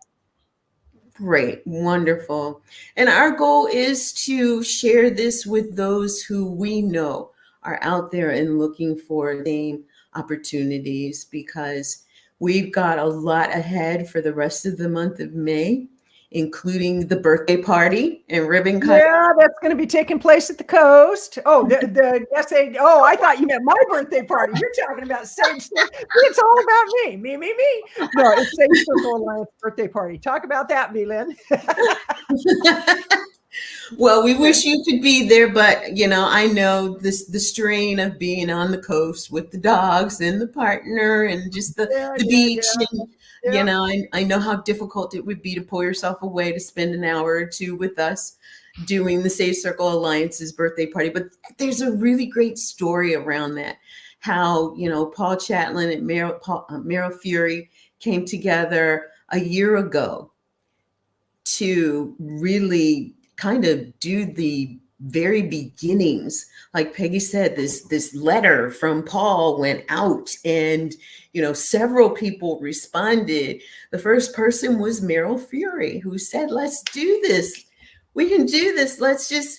Great. Wonderful. And our goal is to share this with those who we know are out there and looking for the same opportunities, because we've got a lot ahead for the rest of the month of May, including the birthday party and ribbon cutting. Yeah, that's going to be taking place at the coast. Oh, the SA. Oh, I thought you meant my birthday party. You're talking about Sage Circle. It's all about me. Me. No, it's Sage Circle Alliance birthday party. Talk about that, VLynn. Well, we wish you could be there, but I know the strain of being on the coast with the dogs and the partner and just the beach. And, I know how difficult it would be to pull yourself away to spend an hour or two with us doing the Sage Circle Alliance's birthday party. But there's a really great story around that. How, Paul Chatlin and Meryl Fury came together a year ago to really kind of do the very beginnings. Like Peggy said, this letter from Paul went out and, several people responded. The first person was Meryl Fury, who said, let's do this. We can do this.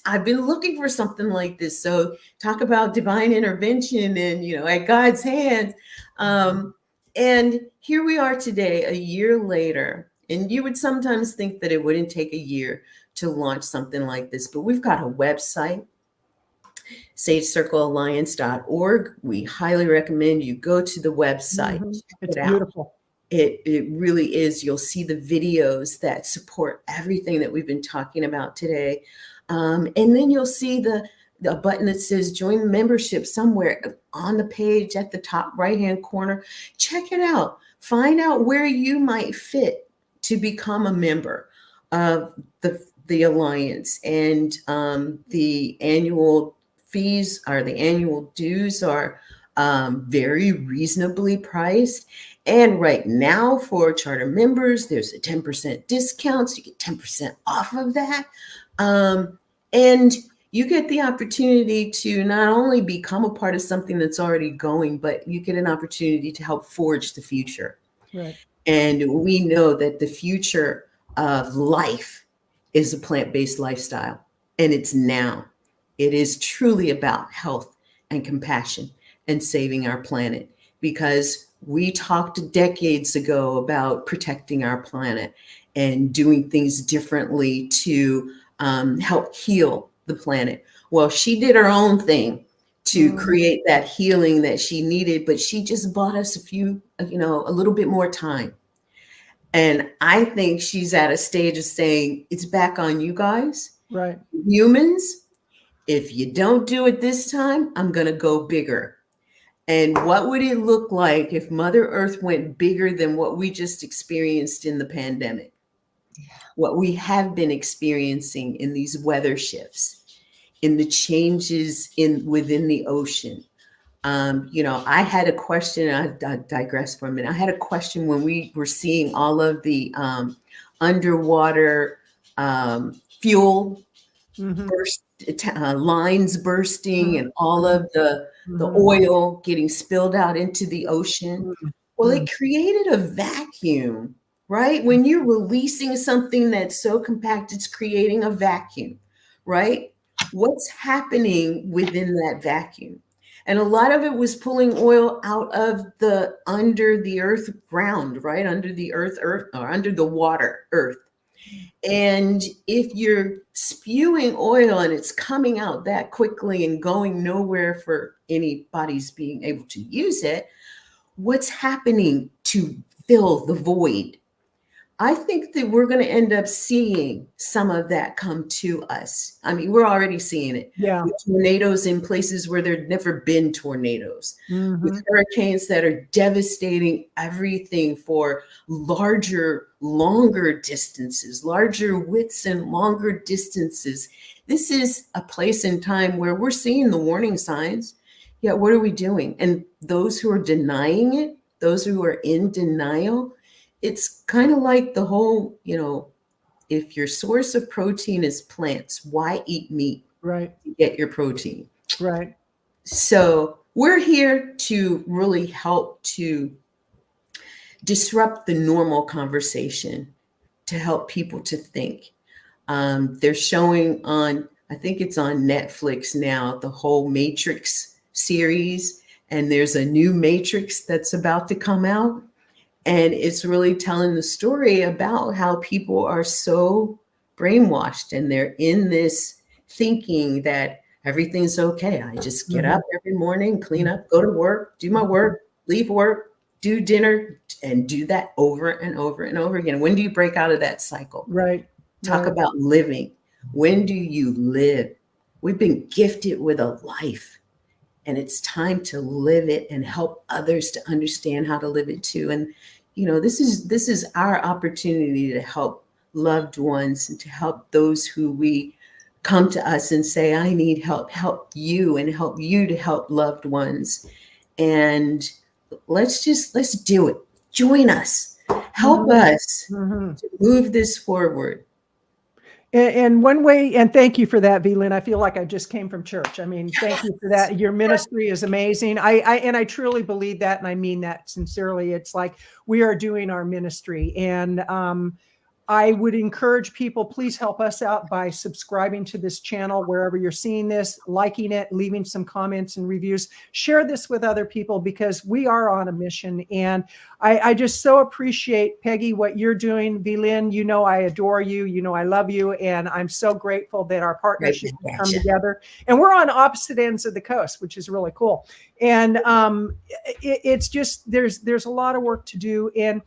I've been looking for something like this. So talk about divine intervention and, at God's hands. And here we are today, a year later. And you would sometimes think that it wouldn't take a year to launch something like this, but we've got a website, sagecirclealliance.org. We highly recommend you go to the website. It's beautiful. It really is. You'll see the videos that support everything that we've been talking about today. And then you'll see the button that says join membership somewhere on the page at the top right-hand corner. Check it out. Find out where you might fit to become a member of the Alliance. And the annual fees or the annual dues are very reasonably priced. And right now for charter members, there's a 10% discount. So you get 10% off of that. And you get the opportunity to not only become a part of something that's already going, but you get an opportunity to help forge the future. Right. And we know that the future of life is a plant-based lifestyle, and it's now. It is truly about health and compassion and saving our planet, because we talked decades ago about protecting our planet and doing things differently to help heal the planet. Well, she did her own thing to create that healing that she needed, but she just bought us a little bit more time. And I think she's at a stage of saying, it's back on you guys. Right. Humans, if you don't do it this time, I'm going to go bigger. And what would it look like if Mother Earth went bigger than what we just experienced in the pandemic? What we have been experiencing in these weather shifts, in the changes within the ocean. I had a question. I digress for a minute. I had a question when we were seeing all of the underwater fuel burst, lines bursting, and all of the oil getting spilled out into the ocean. Well, it created a vacuum, right? When you're releasing something that's so compact, it's creating a vacuum, right? What's happening within that vacuum? And a lot of it was pulling oil out of the under the earth ground, right? Under the earth, or under the water, earth. And if you're spewing oil and it's coming out that quickly and going nowhere for anybody's being able to use it, what's happening to fill the void? I think that we're going to end up seeing some of that come to us. I mean, we're already seeing it. Yeah. With tornadoes in places where there'd never been tornadoes, with hurricanes that are devastating everything for larger, longer distances, larger widths and longer distances. This is a place and time where we're seeing the warning signs. Yet what are we doing? And those who are denying it, those who are in denial, it's kind of like the whole, if your source of protein is plants, why eat meat? Right. To get your protein. Right. So we're here to really help to disrupt the normal conversation, to help people to think. They're showing on, I think it's on Netflix now, the whole Matrix series, and there's a new Matrix that's about to come out. And it's really telling the story about how people are so brainwashed and they're in this thinking that everything's okay. I just get up every morning, clean up, go to work, do my work, leave work, do dinner, and do that over and over and over again. When do you break out of that cycle? Right. Talk about living. When do you live? We've been gifted with a life, and it's time to live it and help others to understand how to live it too. And this is our opportunity to help loved ones and to help those who we come to us and say, I need help you, and help you to help loved ones. And let's do it. Join us, help us to move this forward. And one way, and thank you for that, VLynn. I feel like I just came from church. I mean, thank you for that. Your ministry is amazing. I truly believe that, and I mean that sincerely. It's like we are doing our ministry, and I would encourage people, please help us out by subscribing to this channel wherever you're seeing this, liking it, leaving some comments and reviews. Share this with other people, because we are on a mission. And I just so appreciate, Peggy, what you're doing. VLynn, I adore you. I love you. And I'm so grateful that our partnership has come together. And we're on opposite ends of the coast, which is really cool. And it's just, there's a lot of work to do. And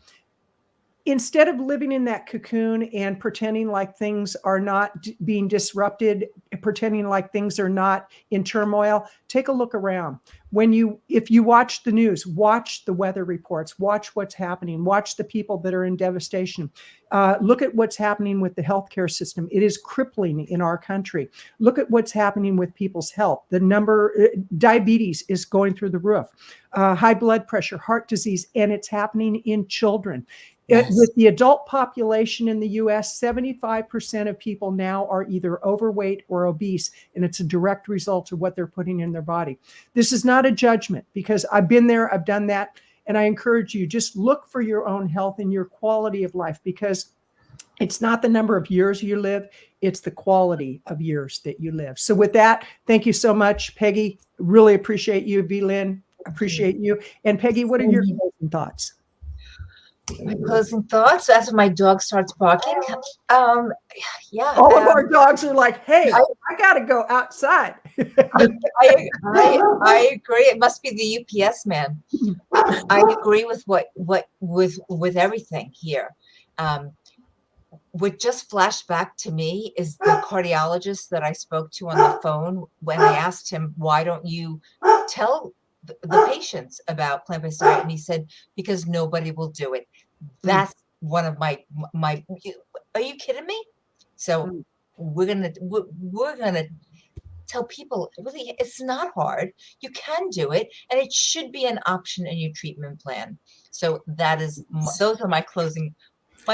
instead of living in that cocoon and pretending like things are not being disrupted, pretending like things are not in turmoil, take a look around. If you watch the news, watch the weather reports, watch what's happening, watch the people that are in devastation. Look at what's happening with the healthcare system. It is crippling in our country. Look at what's happening with people's health. Diabetes is going through the roof, high blood pressure, heart disease, and it's happening in children. Yes. With the adult population in the US, 75% of people now are either overweight or obese, and it's a direct result of what they're putting in their body. This is not a judgment, because I've been there, I've done that, and I encourage you, just look for your own health and your quality of life, because it's not the number of years you live, it's the quality of years that you live. So with that, thank you so much, Peggy. Really appreciate you. VLynn, appreciate you. And Peggy, what are your closing thoughts? My closing thoughts after my dog starts barking. Yeah. All of our dogs are like, hey, I got to go outside. I agree. It must be the UPS man. I agree with with everything here. what just flashed back to me is the cardiologist that I spoke to on the phone when I asked him, why don't you tell the patients about plant-based diet? And he said, because nobody will do it. That's one of my, are you kidding me? So we're going to tell people, really, it's not hard. You can do it, and it should be an option in your treatment plan. So that is, those are my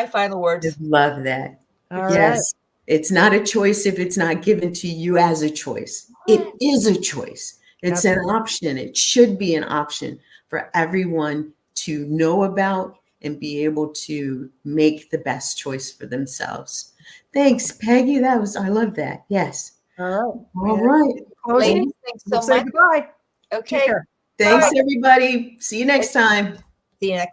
final words. I love that. All right. Yes. It's not a choice if it's not given to you as a choice. It is a choice. It's an option. It should be an option for everyone to know about and be able to make the best choice for themselves. Thanks, Peggy. I love that. Yes. All All right. Ladies, thanks so We'll say much. goodbye. Okay. Take care. Thanks, Bye. everybody. See you next time. See you next